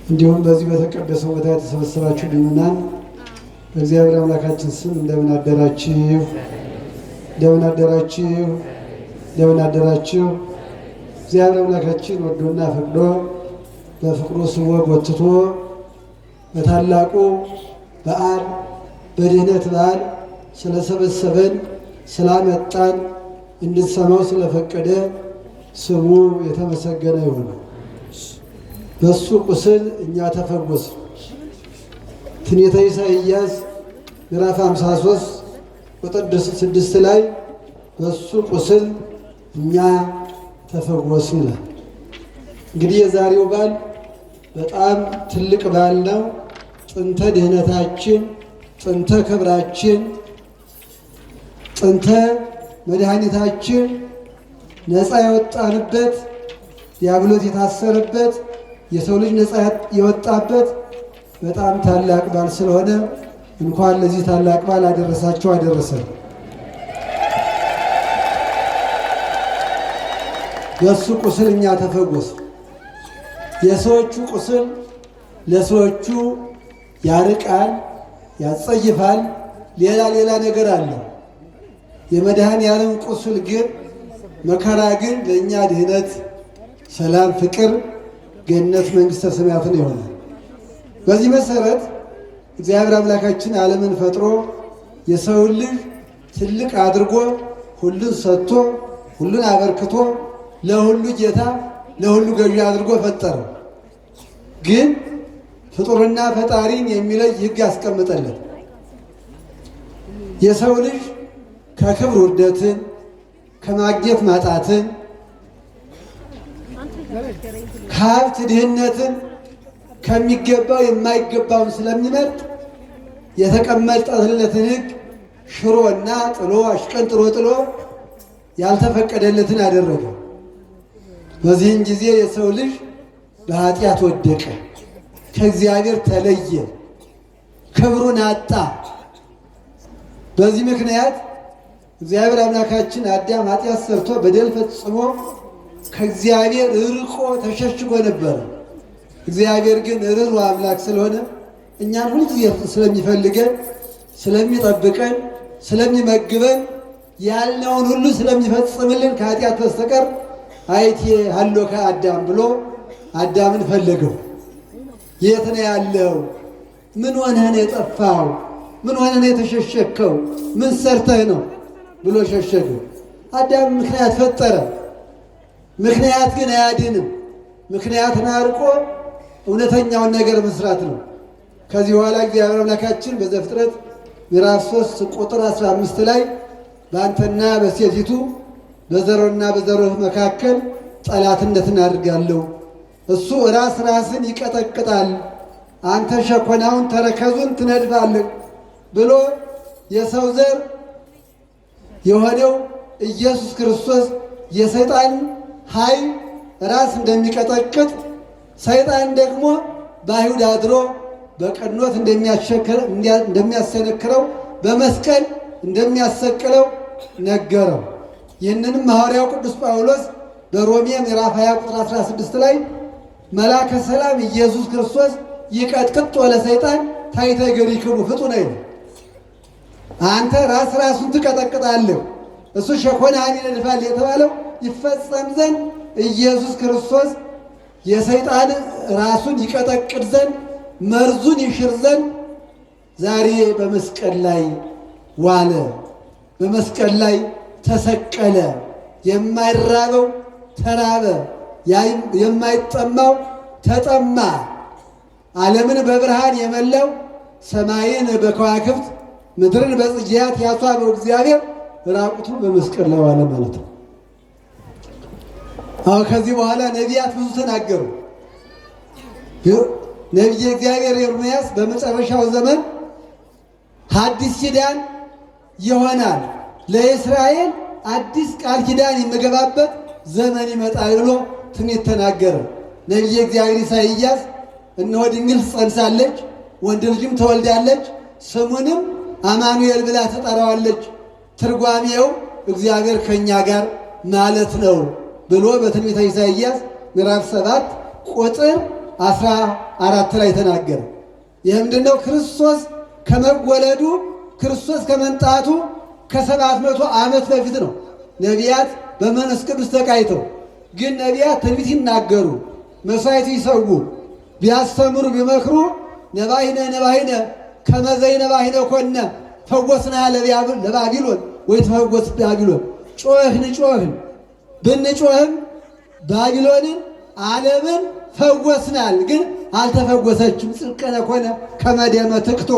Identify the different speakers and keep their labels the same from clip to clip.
Speaker 1: እንዲሁም በዚህ በተቀደሰው ቦታ የተሰበሰባችሁ ምእመናን በእግዚአብሔር አምላካችን ስም እንደምን አደራችሁ? እንደምን አደራችሁ? እንደምን አደራችሁ? እግዚአብሔር አምላካችን ወዶና ፈቅዶ በፍቅሩ ስቦ ጎትቶ በታላቁ በዓል በድኅነት በዓል ስለሰበሰበን ስላመጣን እንድንሰማው ስለፈቀደ ስሙ የተመሰገነ ይሁን። በሱ ቁስል እኛ ተፈወስን። ትንቢተ ኢሳይያስ ምዕራፍ 53 ቁጥር 6 ላይ በሱ ቁስል እኛ ተፈወስን ይላል። እንግዲህ የዛሬው በዓል በጣም ትልቅ በዓል ነው። ጥንተ ድኅነታችን፣ ጥንተ ክብራችን፣ ጥንተ መድኃኒታችን ነፃ የወጣንበት ዲያብሎስ የታሰረበት የሰው ልጅ ነፃ የወጣበት በጣም ታላቅ በዓል ስለሆነ እንኳን ለዚህ ታላቅ በዓል አደረሳችሁ አደረሰን። በሱ ቁስል እኛ ተፈወስ። የሰዎቹ ቁስል ለሰዎቹ ያርቃል፣ ያጸይፋል፣ ሌላ ነገር አለው። የመድኃኔዓለም ቁስል ግን መከራ ግን ለእኛ ድኅነት፣ ሰላም፣ ፍቅር፣ ገነት፣ መንግሥተ ሰማያትን ይሆናል። በዚህ መሰረት እግዚአብሔር አምላካችን ዓለምን ፈጥሮ የሰውን ልጅ ትልቅ አድርጎ ሁሉን ሰጥቶ ሁሉን አበርክቶ ለሁሉ ጌታ ለሁሉ ገዢ አድርጎ ፈጠረው። ግን ፍጡርና ፈጣሪን የሚለይ ሕግ ያስቀምጠለት። የሰው ልጅ ከክብር ውርደትን ከማግኘት ማጣትን ከሀብት ድህነትን ከሚገባው የማይገባውን ስለሚመርጥ የተቀመጠለትን ሕግ ሽሮና ጥሎ አሽቀንጥሮ ጥሎ ያልተፈቀደለትን አደረገ። በዚህን ጊዜ የሰው ልጅ በኃጢአት ወደቀ፣ ከእግዚአብሔር ተለየ፣ ክብሩን አጣ። በዚህ ምክንያት እግዚአብሔር አምላካችን አዳም ኃጢአት ሰርቶ በደል ፈጽሞ ከእግዚአብሔር ርቆ ተሸሽጎ ነበር። እግዚአብሔር ግን ርኅሩህ አምላክ ስለሆነ እኛን ሁልጊዜ ስለሚፈልገን፣ ስለሚጠብቀን፣ ስለሚመግበን ያልነውን ሁሉ ስለሚፈጽምልን ከኃጢአት በስተቀር አይቴ ሀሎከ አዳም ብሎ አዳምን ፈለገው። የት ነው ያለው? ምን ሆነህ ነው የጠፋው? ምን ሆነህ ነው የተሸሸከው? ምን ሰርተህ ነው ብሎ ሸሸገው። አዳም ምክንያት ፈጠረ። ምክንያት ግን አያድንም። ምክንያትን አርቆ እውነተኛውን ነገር መስራት ነው። ከዚህ በኋላ እግዚአብሔር አምላካችን በዘፍጥረት ምዕራፍ 3 ቁጥር 15 ላይ በአንተና በሴቲቱ በዘሮና በዘሮህ መካከል ጠላትነትን አድርጋለሁ፣ እሱ ራስን ይቀጠቅጣል፣ አንተ ሸኮናውን ተረከዙን ትነድፋለህ ብሎ የሰው ዘር የሆነው ኢየሱስ ክርስቶስ የሰይጣን ኃይል ራስ እንደሚቀጠቅጥ ሰይጣን ደግሞ በአይሁድ አድሮ በቀኖት እንደሚያሰነክረው በመስቀል እንደሚያሰቅለው ነገረው። ይህንንም ሐዋርያው ቅዱስ ጳውሎስ በሮሜ ምዕራፍ 20 ቁጥር 16 ላይ መልአከ ሰላም ኢየሱስ ክርስቶስ ይቀጥቅጥ ለሰይጣን ታሕተ እገሪክሙ ፍጡነ ይላል። አንተ ራሱን ትቀጠቅጣለህ፣ እሱ ሸኮናህን ይነድፋል የተባለው ይፈጸም ዘንድ ኢየሱስ ክርስቶስ የሰይጣን ራሱን ይቀጠቅጥ ዘንድ መርዙን ይሽር ዘንድ ዛሬ በመስቀል ላይ ዋለ፣ በመስቀል ላይ ተሰቀለ። የማይራበው ተራበ፣ የማይጠማው ተጠማ። ዓለምን በብርሃን የመላው ሰማይን በከዋክብት ምድርን በጽጌያት ያስዋበው እግዚአብሔር ራቁቱን በመስቀል ላይ ዋለ ማለት ነው። አሁን ከዚህ በኋላ ነቢያት ብዙ ተናገሩ። ነቢየ እግዚአብሔር ኤርምያስ በመጨረሻው ዘመን ሐዲስ ኪዳን ይሆናል፣ ለእስራኤል አዲስ ቃል ኪዳን የሚገባበት ዘመን ይመጣል ብሎ ትንቢት ተናገረ። ነቢየ እግዚአብሔር ኢሳይያስ እነሆ ድንግል ትጸንሳለች፣ ወንድ ልጅም ትወልዳለች፣ ስሙንም አማኑኤል ብላ ትጠራዋለች፣ ትርጓሜው እግዚአብሔር ከእኛ ጋር ማለት ነው ብሎ በትንቢተ ኢሳይያስ ምዕራፍ 7 ቁጥር 14 ላይ ተናገረ። ይህ ምንድነው? ክርስቶስ ከመወለዱ ክርስቶስ ከመምጣቱ ከ700 ዓመት በፊት ነው። ነቢያት በመንፈስ ቅዱስ ተቃይተው ግን ነቢያት ትንቢት ይናገሩ፣ መሥዋዕት ይሰዉ፣ ቢያስተምሩ ቢመክሩ ነባይነ ነባይነ ከመዘይ ነባይነ ኮነ ፈወስና ለባቢሎን ወይ ተፈወስ ባቢሎን ጮህን ብንጮህም ባቢሎንን ዓለምን ፈወስናል፣ ግን አልተፈወሰችም። ጽድቅነ ኮነ ከመደመ ትክቶ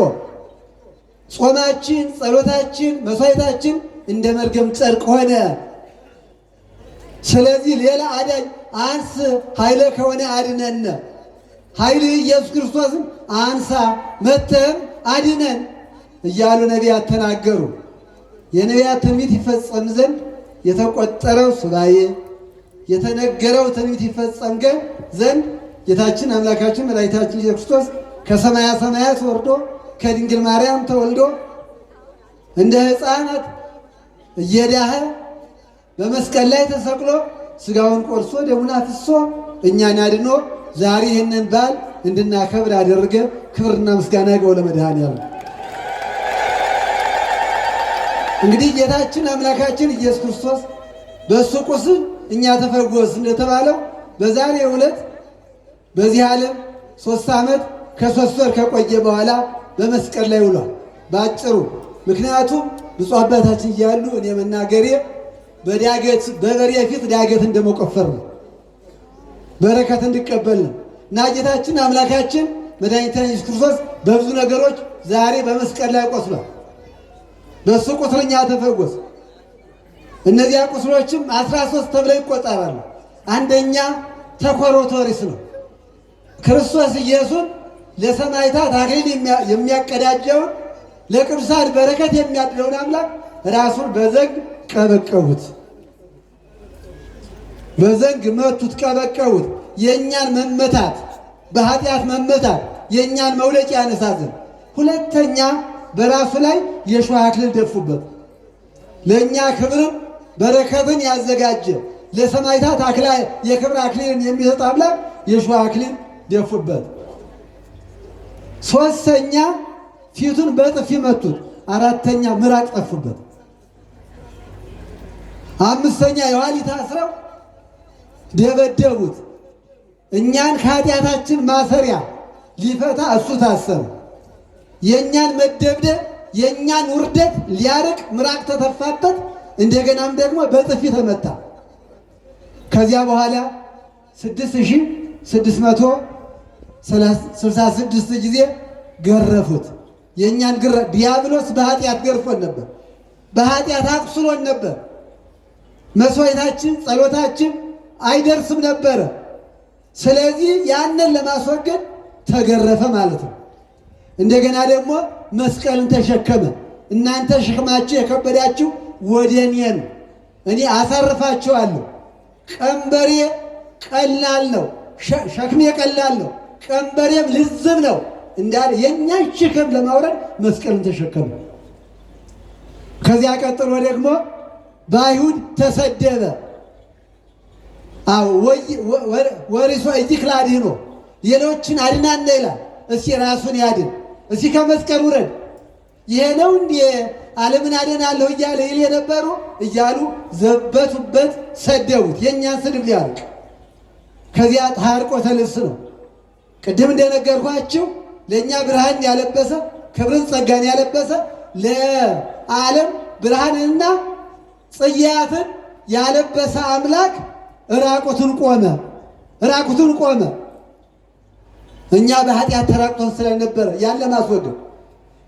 Speaker 1: ጾማችን፣ ጸሎታችን፣ መሥዋዕታችን እንደ መርገም ጨርቅ ሆነ። ስለዚህ ሌላ አዳኝ አንስ ኃይለ ከሆነ አድነን፣ ኃይል ኢየሱስ ክርስቶስን አንሳ መተህም አድነን እያሉ ነቢያት ተናገሩ። የነቢያት ትንቢት ይፈጸም ዘንድ የተቆጠረው ሱባኤ የተነገረው ትንቢት ይፈጸም ዘንድ ጌታችን አምላካችን መድኃኒታችን ኢየሱስ ክርስቶስ ከሰማያ ሰማያት ወርዶ ከድንግል ማርያም ተወልዶ እንደ ሕፃናት እየዳኸ በመስቀል ላይ ተሰቅሎ ሥጋውን ቆርሶ ደሙን አፍሶ እኛን አድኖ ዛሬ ይህንን በዓል እንድናከብር ያደረገ ክብርና ምስጋና ይግባው ለመድኃኔዓለም። እንግዲህ ጌታችን አምላካችን ኢየሱስ ክርስቶስ በእሱ ቁስል እኛ ተፈወስ እንደተባለው በዛሬው ዕለት በዚህ ዓለም 3 ዓመት ከ3 ወር ከቆየ በኋላ በመስቀል ላይ ውሏል ባጭሩ። ምክንያቱም ብፁዕ አባታችን እያሉ እኔ መናገሬ በበሬ ፊት ዳገት እንደመቆፈር ነው፣ በረከት እንዲቀበል ነው እና ጌታችን አምላካችን መድኃኒታችን ኢየሱስ ክርስቶስ በብዙ ነገሮች ዛሬ በመስቀል ላይ ቆስሏል። በእሱ ቁስል እኛ ተፈወስ። እነዚያ ቁስሎችም 13 ተብለው ይቆጠራሉ። አንደኛ ተኮሮቶሪስ ነው። ክርስቶስ ኢየሱስን ለሰማዕታት አክሊል የሚያቀዳጀውን ለቅዱሳን በረከት የሚያድለውን አምላክ ራሱን በዘንግ ቀበቀቡት፣ በዘንግ መቱት፣ ቀበቀቡት። የእኛን መመታት በኃጢአት መመታት የእኛን መውለቅ ያነሳዝን። ሁለተኛ በራሱ ላይ የሾህ አክሊል ደፉበት። ለእኛ ክብርን በረከትን ያዘጋጀ ለሰማዕታት የክብር አክሊልን የሚሰጥ አምላክ የሾህ አክሊል ደፉበት። ሶስተኛ ፊቱን በጥፊ መቱት። አራተኛ ምራቅ ጠፉበት። አምስተኛ የኋሊት አስረው ደበደቡት። እኛን ከኃጢአታችን ማሰሪያ ሊፈታ እሱ ታሰረ። የእኛን መደብደብ የእኛን ውርደት ሊያርቅ ምራቅ ተተፋበት። እንደገናም ደግሞ በጥፊ ተመታ። ከዚያ በኋላ 6666 ጊዜ ገረፉት። የእኛን ዲያብሎስ በኃጢአት ገርፎን ነበር፣ በኃጢአት አቁስሎን ነበር። መስዋዕታችን ጸሎታችን አይደርስም ነበረ። ስለዚህ ያንን ለማስወገድ ተገረፈ ማለት ነው። እንደገና ደግሞ መስቀልን ተሸከመ። እናንተ ሸክማችሁ የከበዳችሁ ወደ እኔ ነው፣ እኔ አሳርፋችኋለሁ። ቀንበሬ ቀላል ነው፣ ሸክሜ ቀላል ነው፣ ቀንበሬም ልዝብ ነው እንዳለ የእኛን ሸክም ለማውረድ መስቀልን ተሸከመ። ከዚያ ቀጥሎ ደግሞ በአይሁድ ተሰደበ። ወሪሶ እይክላድህ ነው፣ ሌሎችን አድናነ ይላል። እስኪ ራሱን ያድን፣ እስኪ ከመስቀል ውረድ። ይሄ ነው እንዴ ዓለምን አድናለሁ እያለ ይል የነበሩ እያሉ ዘበቱበት፣ ሰደቡት። የእኛን ስድብ ሊያርቅ ከዚያ ታርቆተ ልብስ ነው። ቅድም እንደነገርኳችሁ ለእኛ ብርሃን ያለበሰ ክብርን ጸጋን ያለበሰ ለዓለም ብርሃንንና ጽያትን ያለበሰ አምላክ ራቁቱን ቆመ። እኛ በኃጢአት ተራቁተን ስለነበረ ያን ለማስወገድ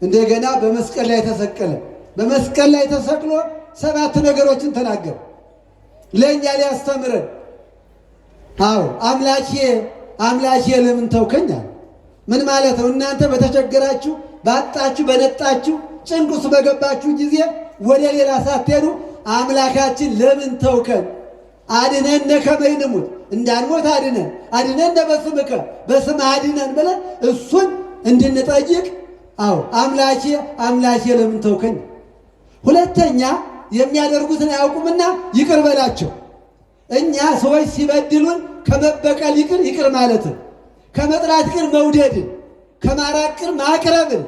Speaker 1: እንደገና በመስቀል ላይ ተሰቀለ። በመስቀል ላይ ተሰቅሎ 7 ነገሮችን ተናገረ ለእኛ ሊያስተምረን። አምላኬ ለምን ተውከኝ አለ። ምን ማለት ነው? እናንተ በተቸገራችሁ፣ ባጣችሁ፣ በነጣችሁ፣ ጭንቅ ውስጥ በገባችሁ ጊዜ ወደ ሌላ ሳትሄዱ አምላካችን ለምን ተውከን? አድነን ከመ ይንሙት፣ እንዳንሞት አድነን በስምህ አድነን ብለን እሱን እንድንጠይቅ። አምላኬ ለምን ተውከኝ? ሁለተኛ የሚያደርጉትን አያውቁምና ይቅር በላቸው። እኛ ሰዎች ሲበድሉን ከመበቀል ይቅር ማለትን፣ ከመጥላት ይቅር መውደድን፣ ከማራቅ ይቅር ማቅረብን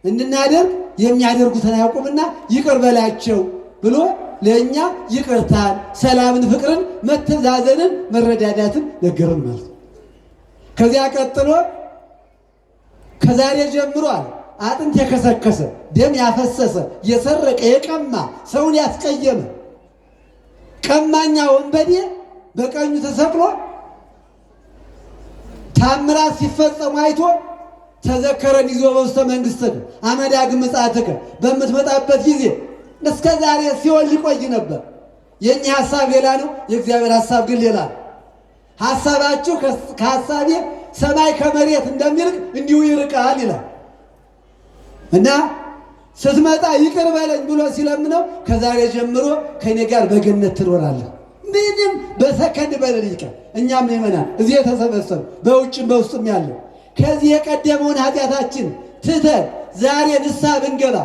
Speaker 1: እንድናደርግ የሚያደርጉትን አያውቁምና ይቅር በላቸው ብሎ ለእኛ ይቅርታን፣ ሰላምን፣ ፍቅርን፣ መተዛዘንን፣ መረዳዳትን ነገርን ማለት ነው። ከዚያ ቀጥሎ ከዛሬ ጀምሮ አለ አጥንት የከሰከሰ ደም ያፈሰሰ የሰረቀ የቀማ ሰውን ያስቀየመ ቀማኛ ወንበዴ በቀኙ ተሰቅሎ ታምራት ሲፈጸሙ አይቶ ተዘከረን ይዞ በውስተ መንግሥትህ አመዳግም ምጽአትከ በምትመጣበት ጊዜ እስከ ዛሬ ሲኦል ሊቆይ ነበር። የእኛ ሐሳብ ሌላ ነው፣ የእግዚአብሔር ሐሳብ ግን ሌላ ነው። ሐሳባችሁ ከሐሳቤ ሰማይ ከመሬት እንደሚርቅ እንዲሁ ይርቃል ይላል እና ስትመጣ ይቅር በለኝ ብሎ ሲለምነው ከዛሬ ጀምሮ ከእኔ ጋር በገነት ትኖራለህ። ምንም በሰከንድ በለን ይቀር። እኛም ይመናል እዚህ የተሰበሰቡ በውጭም በውስጥም ያለው ከዚህ የቀደመውን ኃጢአታችን ትተን ዛሬ ንስሐ ብንገባ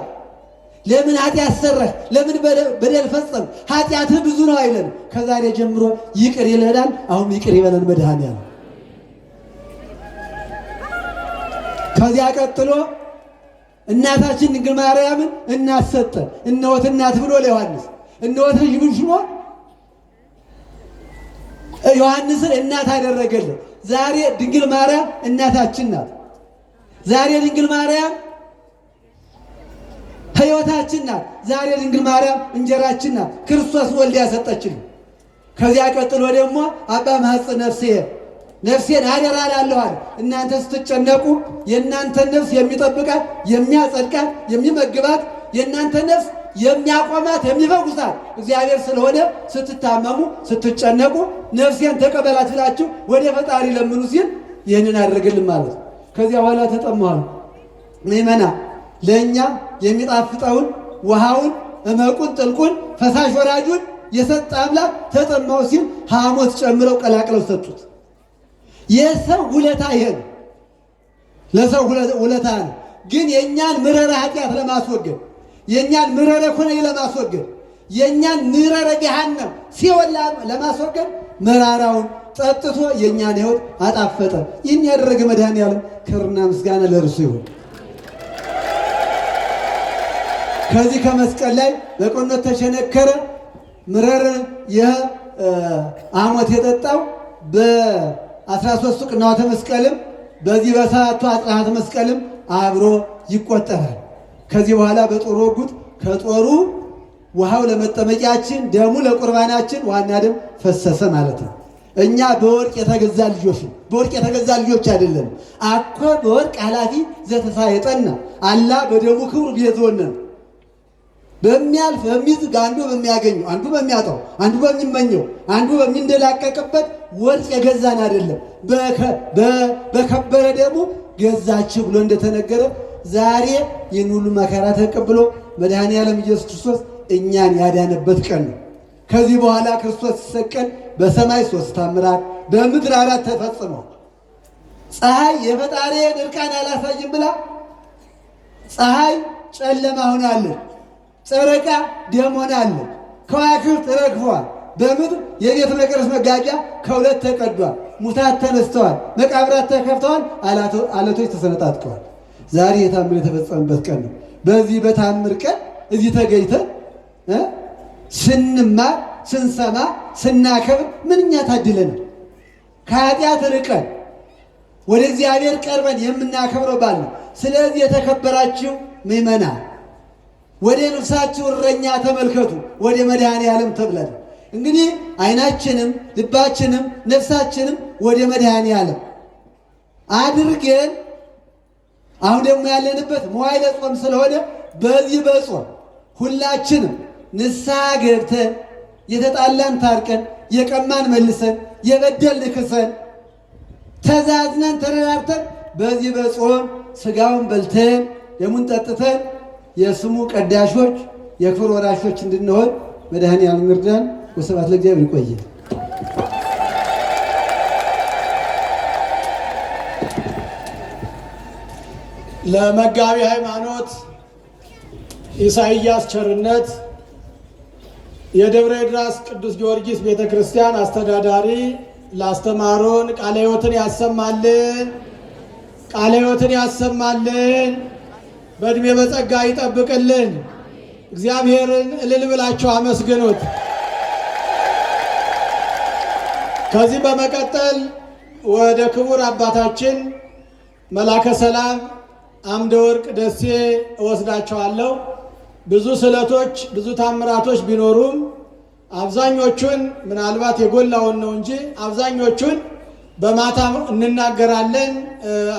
Speaker 1: ለምን ኃጢአት ሰራህ፣ ለምን በደል ፈጸም፣ ኃጢአትህ ብዙ ነው አይለን። ከዛሬ ጀምሮ ይቅር ይለናል። አሁን ይቅር ይበለን መድኃኔዓለም። ከዚያ ቀጥሎ እናታችን ድንግል ማርያምን እናሰጠ እነሆት እናት ብሎ ለዮሐንስ እነሆት ልጅ ብሎ ዮሐንስን እናት አደረገልን። ዛሬ ድንግል ማርያም እናታችን ናት። ዛሬ ድንግል ማርያም ሕይወታችን ናት። ዛሬ ድንግል ማርያም እንጀራችን ናት። ክርስቶስ ወልድ ያሰጠችን። ከዚያ ቀጥሎ ደግሞ አባ ማኅፀነ ነፍሴን አደራ እላለዋል። እናንተ ስትጨነቁ የእናንተን ነፍስ የሚጠብቃት የሚያጸድቃት የሚመግባት የእናንተ ነፍስ የሚያቆማት የሚፈውሳት እግዚአብሔር ስለሆነ ስትታመሙ ስትጨነቁ ነፍሴን ተቀበላት ብላችሁ ወደ ፈጣሪ ለምኑ ሲል ይህንን አድርግልን ማለት ነው። ከዚያ በኋላ ተጠማሉ ምእመና ለእኛ የሚጣፍጠውን ውሃውን እመቁን ጥልቁን ፈሳሽ ወራጁን የሰጠ አምላክ ተጠማው ሲል ሐሞት ጨምረው ቀላቅለው ሰጡት። የሰው ውለታ ይሄ ነው። ለሰው ውለታ ነው። ግን የእኛን ምረረ ኃጢአት ለማስወገድ የእኛን ምረረ ኩነኔ ለማስወገድ የእኛን ምረረ ገሃነም ሲኦል ለማስወገድ መራራውን ጠጥቶ የእኛን ሕይወት አጣፈጠ። ይህን ያደረገ መድኃኔዓለም ክብርና ምስጋና ለእርሱ ይሁን። ከዚህ ከመስቀል ላይ በቆኖት ተሸነከረ። ምረር የሐሞት የጠጣው በ13ቱ ቅንዋተ መስቀልም በዚህ በሰባቱ አጽራተ መስቀልም አብሮ ይቆጠራል። ከዚህ በኋላ በጦር ወጉት። ከጦሩ ውሃው ለመጠመቂያችን ደሙ ለቁርባናችን ዋና ደም ፈሰሰ ማለት ነው። እኛ በወርቅ የተገዛ ልጆች ነው። በወርቅ የተገዛ ልጆች አይደለም። አኮ በወርቅ ኃላፊ ዘተሳየጠና አላ በደሙ ክብር ቤዞነ በሚያልፍ በሚዝግ አንዱ በሚያገኘው አንዱ በሚያጣው አንዱ በሚመኘው አንዱ በሚንደላቀቅበት ወርቅ የገዛን አይደለም። በከበረ ደግሞ ገዛችሁ ብሎ እንደተነገረ ዛሬ ይህን ሁሉ መከራ ተቀብሎ መድኃኔዓለም ኢየሱስ ክርስቶስ እኛን ያዳነበት ቀን ነው። ከዚህ በኋላ ክርስቶስ ሲሰቀል በሰማይ 3 ታምራት በምድር 4 ተፈጽመው ፀሐይ የፈጣሪን እርቃን አላሳይም ብላ ፀሐይ ጨለማ ሆናለች፣ ጨረቃ ደም ሆናለች፣ ከዋክብት ረግፈዋል። በምድር የቤተ መቅደስ መጋጃ ከሁለት ተቀዷል፣ ሙታት ተነስተዋል፣ መቃብራት ተከፍተዋል፣ አለቶች ተሰነጣጥቀዋል። ዛሬ የታምር የተፈጸመበት ቀን ነው። በዚህ በታምር ቀን እዚህ ተገኝተን ስንማር ስንሰማ ስናከብር ምንኛ ታድለናል። ከኃጢአት ርቀን ወደ እግዚአብሔር ቀርበን የምናከብረው በዓል ነው። ስለዚህ የተከበራችሁ ምእመናን ወደ ነፍሳችሁ እረኛ ተመልከቱ፣ ወደ መድኃኔዓለም ተብለን እንግዲህ ዓይናችንም ልባችንም ነፍሳችንም ወደ መድኃኔዓለም አድርገን አሁን ደግሞ ያለንበት መዋዕለ ጾም ስለሆነ በዚህ በጾም ሁላችንም ንስሐ ገብተን የተጣላን ታርቀን የቀማን መልሰን የበደልን ክሰን ተዛዝነን ተረዳርተን በዚህ በጾም ስጋውን በልተን ደሙን ጠጥተን የስሙ ቀዳሾች የክብር ወራሾች እንድንሆን መድኃኔዓለም ይርዳን። ወስብሐት ለእግዚአብሔር። ይቆየን።
Speaker 2: ለመጋቢ ሃይማኖት ኢሳይያስ ቸርነት የደብረ ድራስ ቅዱስ ጊዮርጊስ ቤተክርስቲያን አስተዳዳሪ ላስተማሩን ቃለ ሕይወትን ያሰማልን፣ ቃለ ሕይወትን ያሰማልን፣ በእድሜ በጸጋ ይጠብቅልን። እግዚአብሔርን እልል ብላችሁ አመስግኑት። ከዚህ በመቀጠል ወደ ክቡር አባታችን መላከ ሰላም አምደ ወርቅ ደሴ እወስዳቸዋለሁ። ብዙ ስዕለቶች ብዙ ታምራቶች ቢኖሩም አብዛኞቹን ምናልባት የጎላውን ነው እንጂ አብዛኞቹን በማታ እንናገራለን።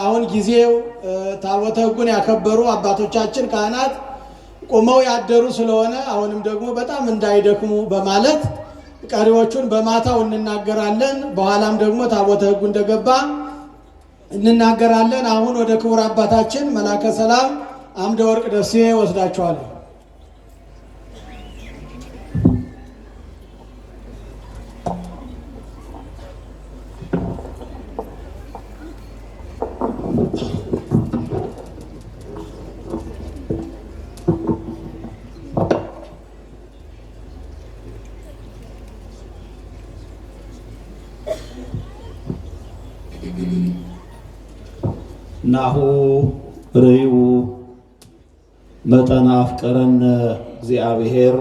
Speaker 2: አሁን ጊዜው ታቦተ ሕጉን ያከበሩ አባቶቻችን ካህናት ቆመው ያደሩ ስለሆነ አሁንም ደግሞ በጣም እንዳይደክሙ በማለት ቀሪዎቹን በማታው እንናገራለን። በኋላም ደግሞ ታቦተ ሕጉ እንደገባ እንናገራለን። አሁን ወደ ክቡር አባታችን መላከ ሰላም አምደ ወርቅ ደሴ ወስዳቸዋለሁ።
Speaker 3: ናሁ ርእዩ መጠነ አፍቀረነ እግዚአብሔር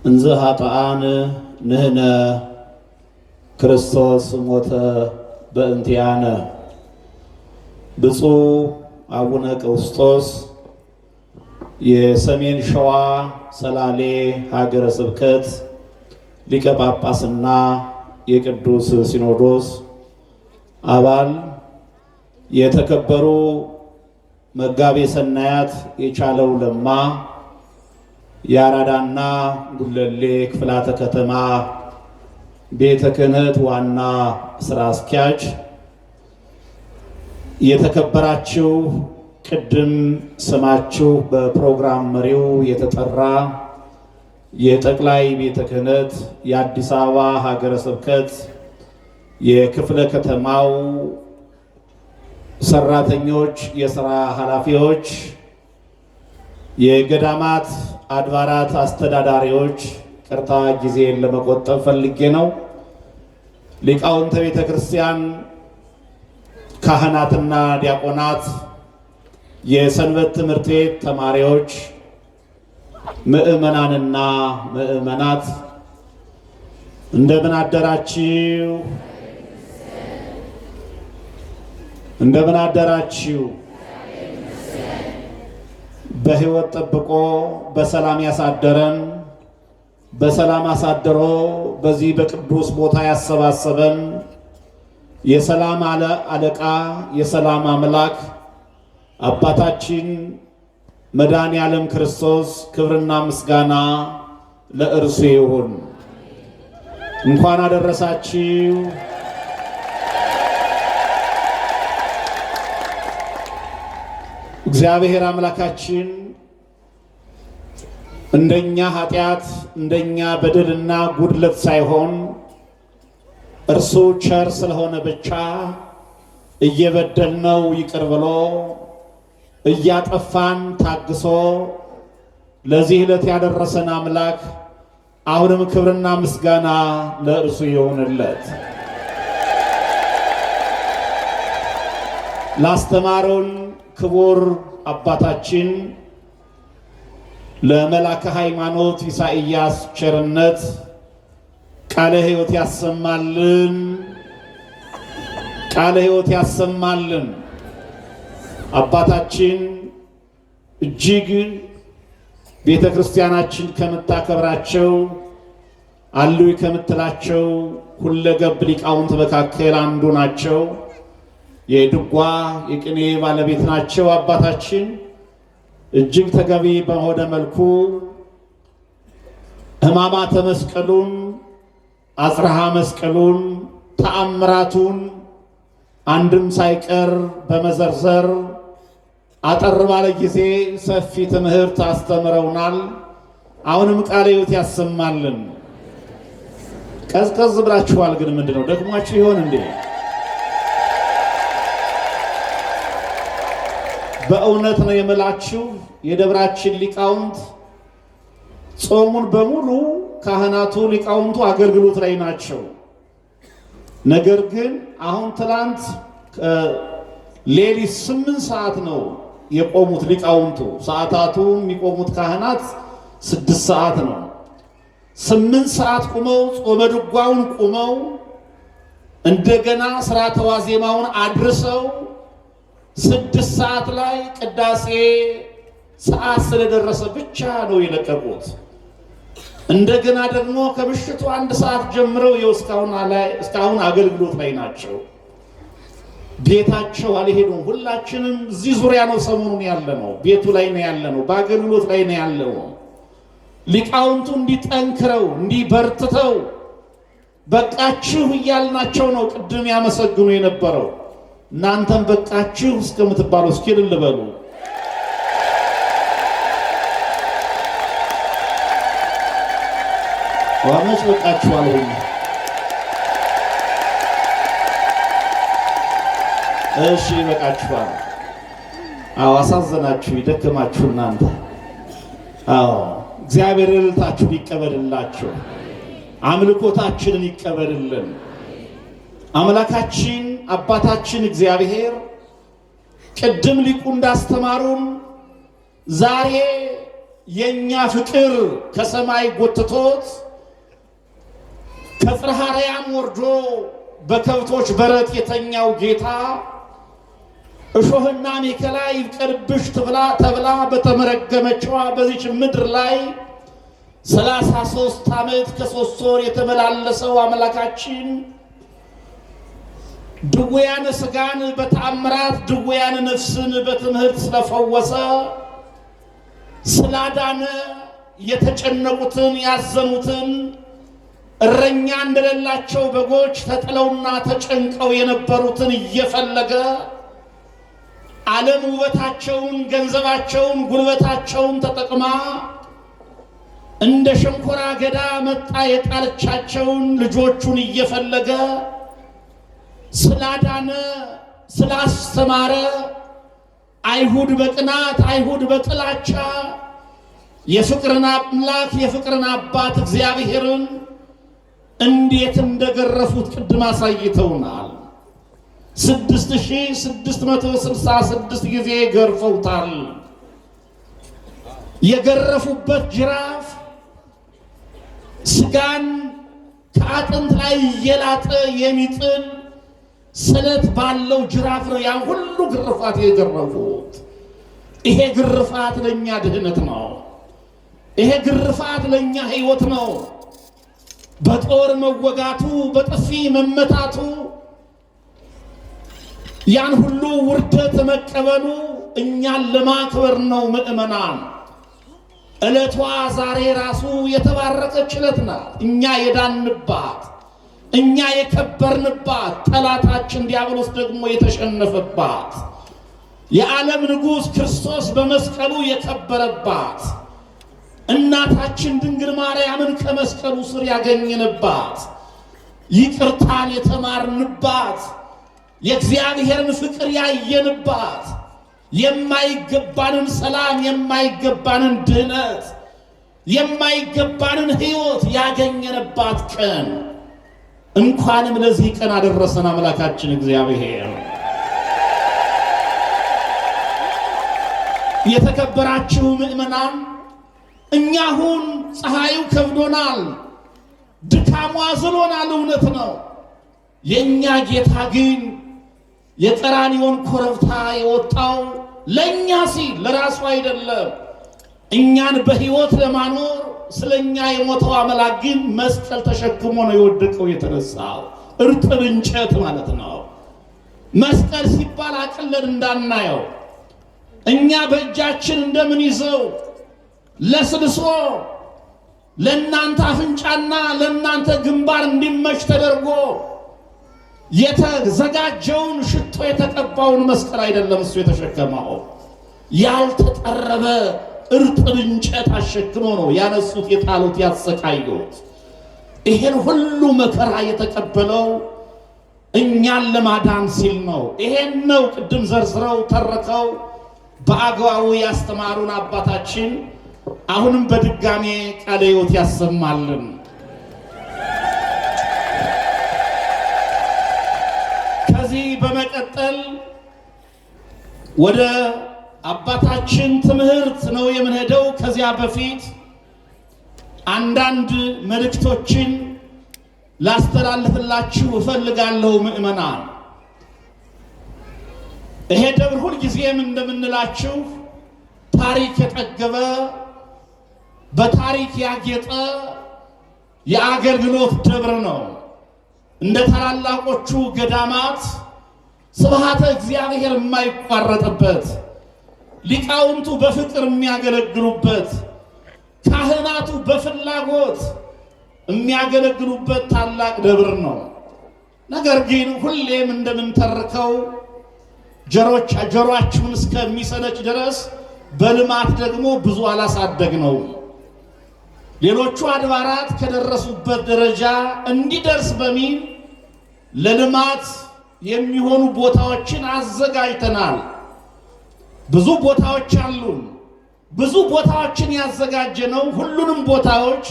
Speaker 3: እንዘ ኃጥአን ንሕነ ክርስቶስ ሞተ በእንቲአነ። ብፁዕ አቡነ ቀውስጦስ የሰሜን ሸዋ ሰላሌ ሀገረ ስብከት ሊቀ ጳጳስና የቅዱስ ሲኖዶስ አባል፣ የተከበሩ መጋቤ ሰናያት የቻለው ለማ የአራዳና ጉለሌ ክፍላተ ከተማ ቤተ ክህነት ዋና ስራ አስኪያጅ፣ የተከበራችሁ ቅድም ስማችሁ በፕሮግራም መሪው የተጠራ የጠቅላይ ቤተ ክህነት የአዲስ አበባ ሀገረ ስብከት የክፍለ ከተማው ሰራተኞች፣ የሥራ ኃላፊዎች፣ የገዳማት አድባራት አስተዳዳሪዎች፣ ቅርታ ጊዜን ለመቆጠብ ፈልጌ ነው። ሊቃውንተ ቤተ ክርስቲያን፣ ካህናትና ዲያቆናት፣ የሰንበት ትምህርት ቤት ተማሪዎች፣ ምእመናንና ምእመናት እንደምን አደራችሁ? እንደምን አደራችሁ? በሕይወት ጠብቆ በሰላም ያሳደረን፣ በሰላም አሳድሮ በዚህ በቅዱስ ቦታ ያሰባሰበን የሰላም አለቃ የሰላም አምላክ አባታችን መድኃኔ ዓለም ክርስቶስ ክብርና ምስጋና ለእርሱ ይሁን። እንኳን አደረሳችሁ። እግዚአብሔር አምላካችን እንደኛ ኃጢአት እንደኛ በደልና ጉድለት ሳይሆን እርሱ ቸር ስለሆነ ብቻ እየበደልነው ይቅር ብሎ እያጠፋን ታግሶ ለዚህ ዕለት ያደረሰን አምላክ አሁንም ክብርና ምስጋና ለእርሱ ይሁንለት። ላስተማሩን ክቡር አባታችን ለመላከ ሃይማኖት ኢሳይያስ ቸርነት ቃለ ሕይወት ያሰማልን፣ ቃለ ሕይወት ያሰማልን። አባታችን እጅግ ቤተ ክርስቲያናችን ከምታከብራቸው አሉ ከምትላቸው ሁለገብ ሊቃውንት መካከል አንዱ ናቸው። የድጓ የቅኔ ባለቤት ናቸው። አባታችን እጅግ ተገቢ በሆነ መልኩ ሕማማተ መስቀሉን፣ አጽርሃ መስቀሉን፣ ተአምራቱን አንድም ሳይቀር በመዘርዘር አጠር ባለ ጊዜ ሰፊ ትምህርት አስተምረውናል። አሁንም ቃለ ሕይወት ያሰማልን። ቀዝቀዝ ብላችኋል። ግን ምንድነው ደግሟችሁ ይሆን እንዴ? በእውነት ነው የምላችሁ የደብራችን ሊቃውንት ጾሙን በሙሉ ካህናቱ ሊቃውንቱ አገልግሎት ላይ ናቸው። ነገር ግን አሁን ትላንት ሌሊት 8 ሰዓት ነው የቆሙት ሊቃውንቱ። ሰዓታቱ የሚቆሙት ካህናት 6 ሰዓት ነው። 8 ሰዓት ቁመው ጾመ ድጓውን ቁመው እንደገና ሥርዓተ ዋዜማውን አድርሰው 6 ሰዓት ላይ ቅዳሴ ሰዓት ስለደረሰ ብቻ ነው የለቀቁት። እንደገና ደግሞ ከምሽቱ 1 ሰዓት ጀምረው እስካሁን አገልግሎት ላይ ናቸው። ቤታቸው አልሄዱም። ሁላችንም እዚህ ዙሪያ ነው ሰሞኑን ያለነው፣ ቤቱ ላይ ነው ያለነው፣ በአገልግሎት ላይ ነው ያለነው። ሊቃውንቱ እንዲጠንክረው እንዲበርትተው በቃችሁ እያልናቸው ነው ቅድም ያመሰግኑ የነበረው። እናንተም በቃችሁ እስከምትባሉ እስኪ እልል በሉ። ዋመች በቃችኋል ወይ? እሺ በቃችኋል። አዎ አሳዘናችሁ፣ ይደከማችሁ እናንተ። አዎ እግዚአብሔር እልልታችሁን ይቀበልላችሁ፣ አምልኮታችንን ይቀበልልን። አምላካችን አባታችን እግዚአብሔር ቅድም ሊቁ እንዳስተማሩን ዛሬ የኛ ፍቅር ከሰማይ ጎትቶት ከጽርሐ አርያም ወርዶ በከብቶች በረት የተኛው ጌታ እሾህና አሜከላ ይብቀልብሽ ተብላ በተመረገመችዋ በዚች ምድር ላይ 33 ዓመት ከ3 ወር የተመላለሰው አምላካችን ድውያነ ሥጋን በተአምራት ድውያነ ነፍስን በትምህርት ስለፈወሰ ስላዳነ የተጨነቁትን ያዘኑትን እረኛ እንደሌላቸው በጎች ተጥለውና ተጨንቀው የነበሩትን እየፈለገ ዓለም ውበታቸውን፣ ገንዘባቸውን፣ ጉልበታቸውን ተጠቅማ እንደ ሸንኮራ አገዳ መጣ የጣለቻቸውን ልጆቹን እየፈለገ ስላዳነ ስላስተማረ አይሁድ በቅናት አይሁድ በጥላቻ የፍቅርን አምላክ የፍቅርን አባት እግዚአብሔርን እንዴት እንደገረፉት ቅድም አሳይተውናል። 6666 ጊዜ ገርፈውታል። የገረፉበት ጅራፍ ስጋን ከአጥንት ላይ እየላጠ የሚጥል ስለት ባለው ጅራፍ ነው ያን ሁሉ ግርፋት የገረፉት። ይሄ ግርፋት ለኛ ድህነት ነው። ይሄ ግርፋት ለኛ ሕይወት ነው። በጦር መወጋቱ፣ በጥፊ መመታቱ፣ ያን ሁሉ ውርደት መቀበሉ እኛን ለማክበር ነው። ምእመናን ዕለቷ ዛሬ ራሱ የተባረከች ዕለት ናት። እኛ የዳንባት፣ እኛ የከበርንባት፣ ጠላታችን ዲያብሎስ ደግሞ የተሸነፈባት፣ የዓለም ንጉሥ ክርስቶስ በመስቀሉ የከበረባት፣ እናታችን ድንግል ማርያምን ከመስቀሉ ስር ያገኘንባት፣ ይቅርታን የተማርንባት፣ የእግዚአብሔርን ፍቅር ያየንባት፣ የማይገባንን ሰላም፣ የማይገባንን ድህነት፣ የማይገባንን ሕይወት ያገኘንባት ቀን። እንኳንም ለዚህ ቀን አደረሰን አምላካችን እግዚአብሔር። የተከበራችሁ ምእመናን፣ እኛ አሁን ፀሐዩ ከብዶናል፣ ድካሙ አዝሎናል፣ እውነት ነው። የእኛ ጌታ ግን የቀራንዮን ኮረብታ የወጣው ለእኛ ሲል ለራሱ አይደለም። እኛን በሕይወት ለማኖር ስለኛ የሞተው አምላክ ግን መስቀል ተሸክሞ ነው የወደቀው የተነሳው። እርጥብ እንጨት ማለት ነው። መስቀል ሲባል አቅለን እንዳናየው እኛ በእጃችን እንደምን ይዘው ለስልሶ ለእናንተ አፍንጫና ለእናንተ ግንባር እንዲመች ተደርጎ የተዘጋጀውን ሽቶ የተቀባውን መስቀል አይደለም እሱ የተሸከመው። ያልተጠረበ እርጥብ እንጨት አሸክሞ ነው ያነሱት፣ የጣሉት፣ ያሰቃዩት። ይሄን ሁሉ መከራ የተቀበለው እኛን ለማዳን ሲል ነው። ይሄን ነው ቅድም ዘርዝረው ተርከው በአግባቡ ያስተማሩን አባታችን። አሁንም በድጋሜ ቃለ ሕይወት ያሰማልን። በመቀጠል ወደ አባታችን ትምህርት ነው የምንሄደው። ከዚያ በፊት አንዳንድ መልእክቶችን ላስተላልፍላችሁ እፈልጋለሁ ምእመናን። ይሄ ደብር ሁልጊዜም እንደምንላችሁ ታሪክ የጠገበ በታሪክ ያጌጠ የአገልግሎት ደብር ነው። እንደ ታላላቆቹ ገዳማት ስብሐተ እግዚአብሔር የማይቋረጥበት፣ ሊቃውንቱ በፍቅር የሚያገለግሉበት፣ ካህናቱ በፍላጎት የሚያገለግሉበት ታላቅ ደብር ነው። ነገር ግን ሁሌም እንደምንተርከው ጆሮአችሁን እስከሚሰለች ድረስ በልማት ደግሞ ብዙ አላሳደግነው። ሌሎቹ አድባራት ከደረሱበት ደረጃ እንዲደርስ በሚል ለልማት የሚሆኑ ቦታዎችን አዘጋጅተናል። ብዙ ቦታዎች አሉን። ብዙ ቦታዎችን ያዘጋጀነው ሁሉንም ቦታዎች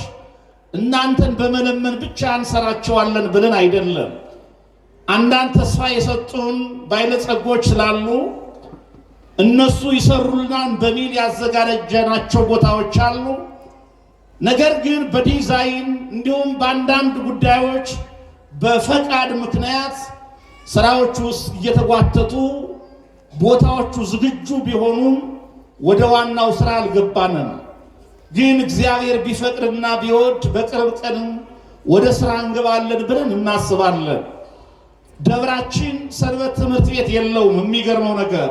Speaker 3: እናንተን በመለመን ብቻ እንሰራቸዋለን ብለን አይደለም። አንዳንድ ተስፋ የሰጡን ባለጸጎች ስላሉ እነሱ ይሰሩልናል በሚል ያዘጋጀናቸው ቦታዎች አሉ። ነገር ግን በዲዛይን እንዲሁም በአንዳንድ ጉዳዮች በፈቃድ ምክንያት ስራዎቹ እየተጓተቱ ቦታዎቹ ዝግጁ ቢሆኑም ወደ ዋናው ስራ አልገባንም። ግን እግዚአብሔር ቢፈቅድና ቢወድ በቅርብ ቀን ወደ ስራ እንገባለን ብለን እናስባለን። ደብራችን ሰንበት ትምህርት ቤት የለውም። የሚገርመው ነገር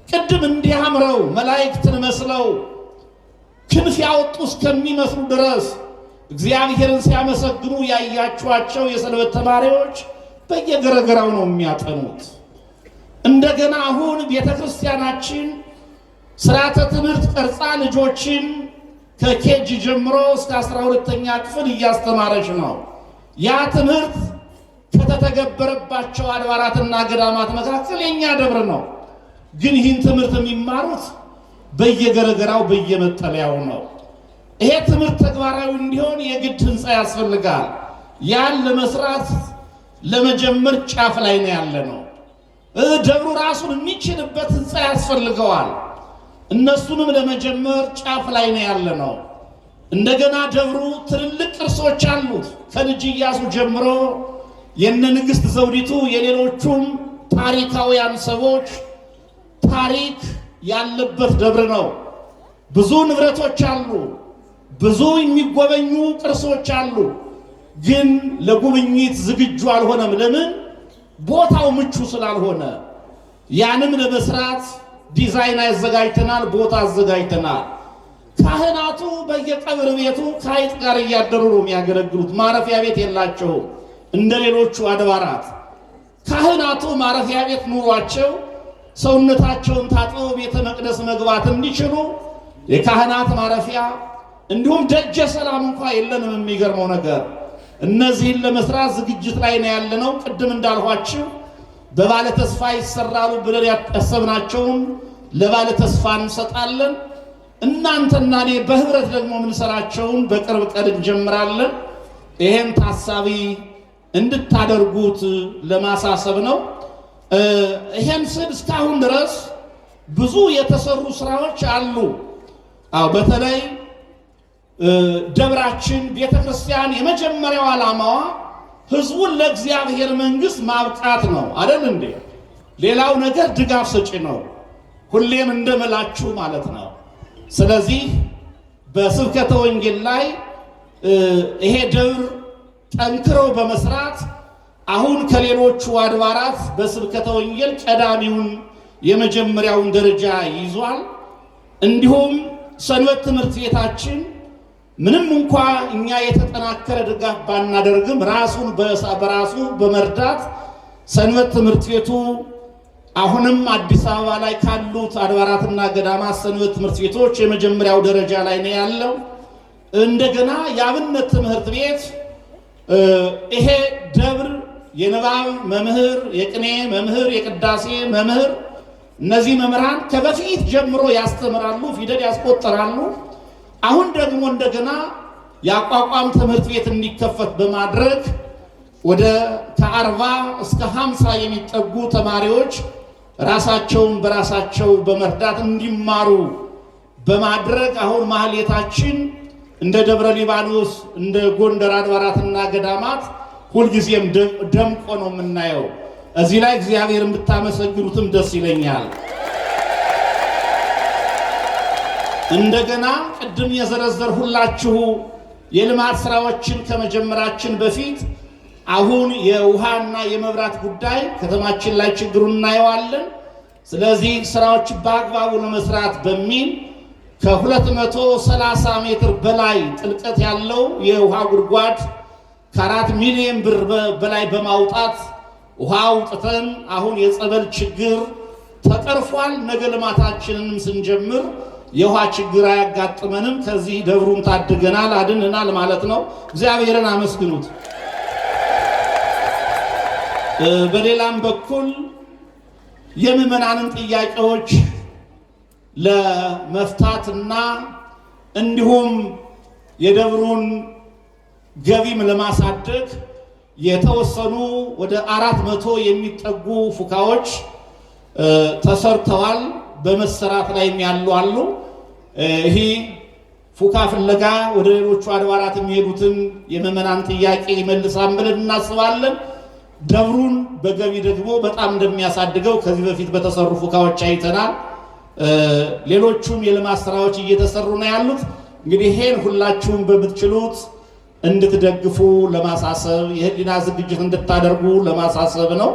Speaker 3: ቅድም እንዲያምረው መላእክትን መስለው ክንፍ ያወጡ እስከሚመስሉ ድረስ እግዚአብሔርን ሲያመሰግኑ ያያችኋቸው የሰንበት ተማሪዎች በየገረገራው ነው የሚያጠኑት። እንደገና አሁን ቤተክርስቲያናችን ስርዓተ ትምህርት ቀርጻ ልጆችን ከኬጂ ጀምሮ እስከ 12ኛ ክፍል እያስተማረች ነው። ያ ትምህርት ከተተገበረባቸው አድባራትና ገዳማት መካከል የኛ ደብር ነው። ግን ይህን ትምህርት የሚማሩት በየገረገራው በየመጠለያው ነው። ይሄ ትምህርት ተግባራዊ እንዲሆን የግድ ህንፃ ያስፈልጋል። ያን ለመስራት ለመጀመር ጫፍ ላይ ነው ያለ ነው። ደብሩ ራሱን የሚችልበት ህንፃ ያስፈልገዋል። እነሱንም ለመጀመር ጫፍ ላይ ነው ያለ ነው። እንደገና ደብሩ ትልልቅ ቅርሶች አሉት። ከልጅ ኢያሱ ጀምሮ የነ ንግሥት ዘውዲቱ የሌሎቹም ታሪካውያን ሰዎች ታሪክ ያለበት ደብር ነው። ብዙ ንብረቶች አሉ። ብዙ የሚጎበኙ ቅርሶች አሉ። ግን ለጉብኝት ዝግጁ አልሆነም። ለምን? ቦታው ምቹ ስላልሆነ። ያንም ለመስራት ዲዛይን አዘጋጅተናል፣ ቦታ አዘጋጅተናል። ካህናቱ በየቀብር ቤቱ ከአይጥ ጋር እያደሩ ነው የሚያገለግሉት። ማረፊያ ቤት የላቸውም እንደ ሌሎቹ አድባራት። ካህናቱ ማረፊያ ቤት ኑሯቸው ሰውነታቸውን ታጥበው ቤተ መቅደስ መግባት እንዲችሉ የካህናት ማረፊያ እንዲሁም ደጀ ሰላም እንኳን የለንም። የሚገርመው ነገር እነዚህን ለመስራት ዝግጅት ላይ ነው ያለነው። ቅድም እንዳልኋችሁ በባለ ተስፋ ይሰራሉ ብለን ያሰብናቸውን ለባለ ተስፋ እንሰጣለን። እናንተና እኔ በህብረት ደግሞ የምንሰራቸውን በቅርብ ቀን እንጀምራለን። ይሄን ታሳቢ እንድታደርጉት ለማሳሰብ ነው። ይሄን ስል እስካሁን ድረስ ብዙ የተሰሩ ስራዎች አሉ። በተለይ ደብራችን ቤተክርስቲያን የመጀመሪያው ዓላማዋ ህዝቡን ለእግዚአብሔር መንግስት ማብቃት ነው አይደል እንዴ? ሌላው ነገር ድጋፍ ሰጪ ነው። ሁሌም እንደምላችሁ ማለት ነው። ስለዚህ በስብከተ ወንጌል ላይ ይሄ ደብር ጠንክሮ በመስራት አሁን ከሌሎቹ አድባራት በስብከተ ወንጌል ቀዳሚውን የመጀመሪያውን ደረጃ ይዟል። እንዲሁም ሰንበት ትምህርት ቤታችን ምንም እንኳ እኛ የተጠናከረ ድጋፍ ባናደርግም ራሱን በራሱ በመርዳት ሰንበት ትምህርት ቤቱ አሁንም አዲስ አበባ ላይ ካሉት አድባራትና ገዳማት ሰንበት ትምህርት ቤቶች የመጀመሪያው ደረጃ ላይ ነው ያለው። እንደገና የአብነት ትምህርት ቤት ይሄ ደብር የንባብ መምህር፣ የቅኔ መምህር፣ የቅዳሴ መምህር፣ እነዚህ መምህራን ከበፊት ጀምሮ ያስተምራሉ፣ ፊደል ያስቆጥራሉ። አሁን ደግሞ እንደገና የአቋቋም ትምህርት ቤት እንዲከፈት በማድረግ ወደ ከ40 እስከ 50 የሚጠጉ ተማሪዎች ራሳቸውን በራሳቸው በመርዳት እንዲማሩ በማድረግ አሁን ማህሌታችን እንደ ደብረ ሊባኖስ እንደ ጎንደር አድባራትና ገዳማት ሁልጊዜም ደምቆ ነው የምናየው። እዚህ ላይ እግዚአብሔርን ብታመሰግኑትም ደስ ይለኛል። እንደገና ቅድም የዘረዘርሁላችሁ የልማት ስራዎችን ከመጀመራችን በፊት አሁን የውሃና የመብራት ጉዳይ ከተማችን ላይ ችግሩን እናየዋለን። ስለዚህ ስራዎች በአግባቡ ለመስራት በሚል ከ230 ሜትር በላይ ጥልቀት ያለው የውሃ ጉድጓድ ከ4 ሚሊዮን ብር በላይ በማውጣት ውሃ አውጥተን አሁን የጸበል ችግር ተቀርፏል። ነገ ልማታችንንም ስንጀምር የውሃ ችግር አያጋጥመንም። ከዚህ ደብሩን ታድገናል፣ አድንናል ማለት ነው። እግዚአብሔርን አመስግኑት። በሌላም በኩል የምዕመናንን ጥያቄዎች ለመፍታትና እንዲሁም የደብሩን ገቢም ለማሳደግ የተወሰኑ ወደ 400 የሚጠጉ ፉካዎች ተሰርተዋል። በመሰራት ላይ ያሉ አሉ። ይሄ ፉካ ፍለጋ ወደ ሌሎቹ አድባራት የሚሄዱትን የምዕመናን ጥያቄ ይመልሳል ብለን እናስባለን። ደብሩን በገቢ ደግሞ በጣም እንደሚያሳድገው ከዚህ በፊት በተሰሩ ፉካዎች አይተናል። ሌሎቹም የልማት ስራዎች እየተሰሩ ነው ያሉት። እንግዲህ ይሄን ሁላችሁም በምትችሉት እንድትደግፉ ለማሳሰብ የህሊና ዝግጅት እንድታደርጉ ለማሳሰብ ነው።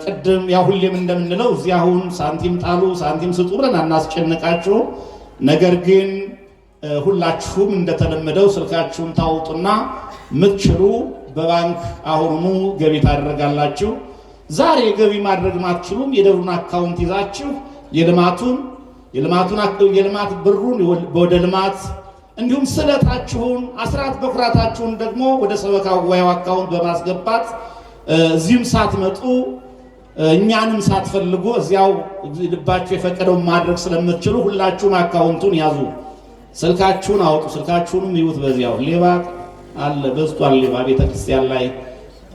Speaker 3: ቅድም ያው ሁሌም እንደምንለው እዚህ አሁን ሳንቲም ጣሉ ሳንቲም ስጡ ብለን አናስጨንቃችሁ። ነገር ግን ሁላችሁም እንደተለመደው ስልካችሁን ታውጡና ምትችሉ በባንክ አሁኑኑ ገቢ ታደርጋላችሁ። ዛሬ ገቢ ማድረግ ማትችሉም የደብሩን አካውንት ይዛችሁ የልማት ብሩን ወደ ልማት እንዲሁም ስለታችሁን አስራት በኩራታችሁን ደግሞ ወደ ሰበካ ጉባኤው አካውንት በማስገባት እዚህም ሳትመጡ እኛንም ሳትፈልጉ እዚያው ልባችሁ የፈቀደውን ማድረግ ስለምትችሉ ሁላችሁም አካውንቱን ያዙ። ስልካችሁን አውጡ። ስልካችሁንም ይዩት። በዚያው ሌባ አለ በዝቷል። ሌባ ቤተክርስቲያን ላይ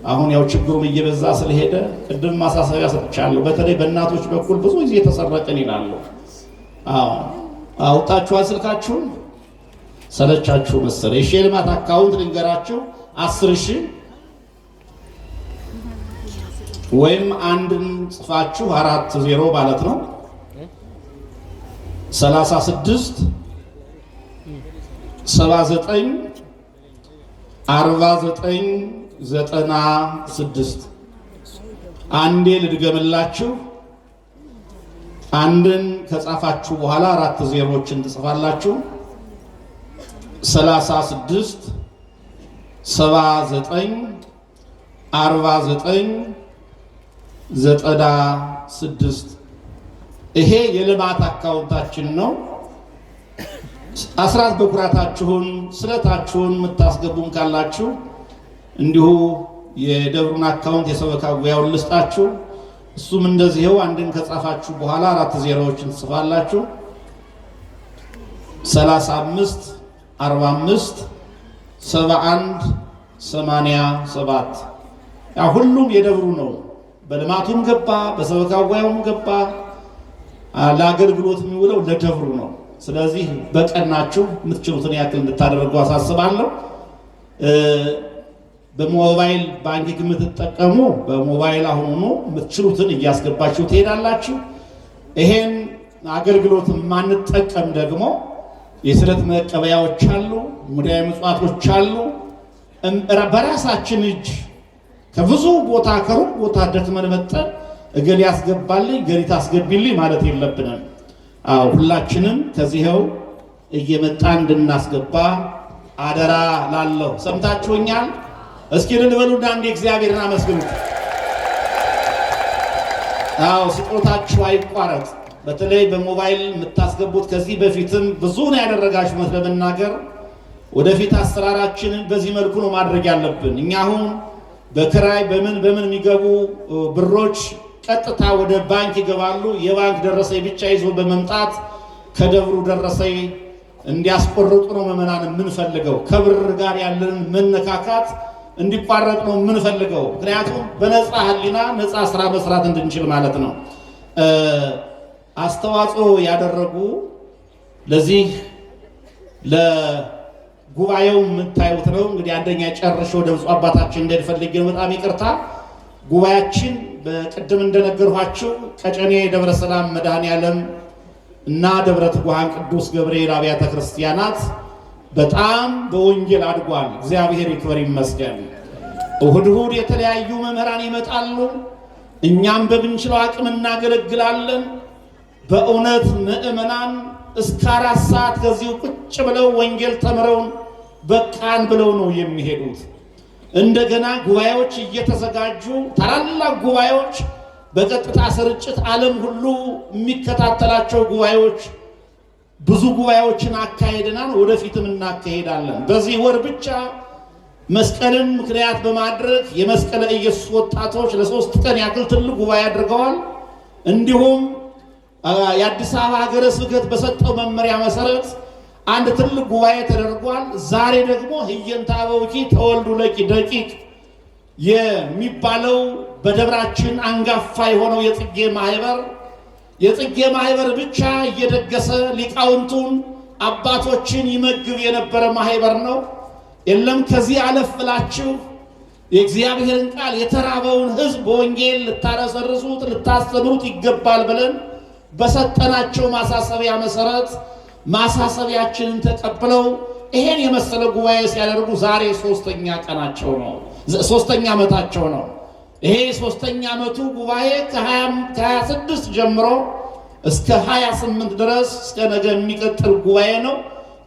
Speaker 3: አሁን ያው ችግሩም እየበዛ ስለሄደ ቅድም ማሳሰቢያ ሰጥቻለሁ። በተለይ በእናቶች በኩል ብዙ ጊዜ ተሰረቀን ይላሉ። አውጣችኋል ስልካችሁን? ሰለቻችሁ መሰለኝ። እሺ የልማት አካውንት ልንገራችሁ። 10,000 ወይም አንድን ጽፋችሁ 40 ማለት ነው 36 79 49 96 አንዴ ልድገምላችሁ። አንድን ከጻፋችሁ በኋላ 4 ዜሮችን ትጽፋላችሁ። 36 79 49 96 ይሄ የልማት አካውንታችን ነው። አስራት በኩራታችሁን ስለታችሁን የምታስገቡን ካላችሁ እንዲሁ የደብሩን አካውንት የሰበካ ጉባኤውን ልስጣችሁ። እሱም እንደዚህው አንድን ከጻፋችሁ በኋላ 4 ዜሮዎችን ትጽፋላችሁ። 35 45 71 87 ያ ሁሉም የደብሩ ነው። በልማቱም ገባ በሰበካ ጉባኤውም ገባ ለአገልግሎት የሚውለው ለደብሩ ነው። ስለዚህ በቀናችሁ የምትችሉትን ያክል እንድታደርጉ አሳስባለሁ። በሞባይል ባንኪንግ የምትጠቀሙ በሞባይል አሁኑ የምትችሉትን እያስገባችሁ ትሄዳላችሁ። ይሄን አገልግሎት ማንጠቀም ደግሞ የስለት መቀበያዎች አሉ፣ ሙዳየ ምጽዋቶች አሉ። በራሳችን እጅ ከብዙ ቦታ ከሩቅ ቦታ ደክመን መጠን እገሌ ያስገባልኝ ገሊት አስገቢልኝ ማለት የለብንም። ሁላችንም ከዚህው እየመጣ እንድናስገባ አደራ ላለው። ሰምታችሁኛል? እስኪ ልንበሉና አንዴ እግዚአብሔርን አመስግኑት። ስጦታችሁ አይቋረጥ። በተለይ በሞባይል የምታስገቡት ከዚህ በፊትም ብዙ ነው ያደረጋችሁ ለመናገር። ወደፊት አሰራራችንን በዚህ መልኩ ነው ማድረግ ያለብን። እኛ አሁን በክራይ በምን የሚገቡ ብሮች ቀጥታ ወደ ባንክ ይገባሉ። የባንክ ደረሰኝ ብቻ ይዞ በመምጣት ከደብሩ ደረሰኝ እንዲያስቆርጡ ነው ምዕመናን የምንፈልገው። ከብር ጋር ያለንን መነካካት እንዲቋረጥ ነው የምንፈልገው። ምክንያቱም በነፃ ህሊና ነፃ ስራ መስራት እንድንችል ማለት ነው። አስተዋጽኦ ያደረጉ ለዚህ ለጉባኤው የምታዩት ነው። እንግዲህ አንደኛ ጨርሼ ወደ ብፁዕ አባታችን እንደፈልግ ነው። በጣም ይቅርታ። ጉባኤያችን በቅድም እንደነገርኋችሁ ቀጨኔ ደብረ ሰላም መድኃኔዓለም እና ደብረ ትጉሃን ቅዱስ ገብርኤል አብያተ ክርስቲያናት በጣም በወንጌል አድጓል። እግዚአብሔር ይክበር ይመስገን። እሁድ እሁድ የተለያዩ መምህራን ይመጣሉ። እኛም በምንችለው አቅም እናገለግላለን። በእውነት ምእመናን እስከ 4 ሰዓት ከዚሁ ቁጭ ብለው ወንጌል ተምረው በቃን ብለው ነው የሚሄዱት። እንደገና ጉባኤዎች እየተዘጋጁ ታላላቅ ጉባኤዎች በቀጥታ ስርጭት ዓለም ሁሉ የሚከታተላቸው ጉባኤዎች ብዙ ጉባኤዎችን አካሄደናል፣ ወደፊትም እናካሄዳለን። በዚህ ወር ብቻ መስቀልን ምክንያት በማድረግ የመስቀለ ኢየሱስ ወጣቶች ለ3 ቀን ያክል ትልቅ ጉባኤ አድርገዋል። እንዲሁም የአዲስ አበባ ሀገረ ስብከት በሰጠው መመሪያ መሰረት አንድ ትልቅ ጉባኤ ተደርጓል። ዛሬ ደግሞ ህየንተ አበውኪ ተወልዱ ለኪ ደቂቅ የሚባለው በደብራችን አንጋፋ የሆነው የጽጌ ማህበር ብቻ እየደገሰ ሊቃውንቱን አባቶችን ይመግብ የነበረ ማህበር ነው። የለም ከዚህ አለፍ ብላችሁ የእግዚአብሔርን ቃል የተራበውን ህዝብ በወንጌል ልታረሰርሱት ልታስተምሩት ይገባል ብለን በሰጠናቸው ማሳሰቢያ መሰረት ማሳሰቢያችንን ተቀብለው ይሄን የመሰለ ጉባኤ ሲያደርጉ ዛሬ 3ኛ ቀናቸው ነው፣ 3ኛ ዓመታቸው ነው። ይሄ 3ኛ ዓመቱ ጉባኤ ከ26 ጀምሮ እስከ 28 ድረስ እስከ ነገ የሚቀጥል ጉባኤ ነው።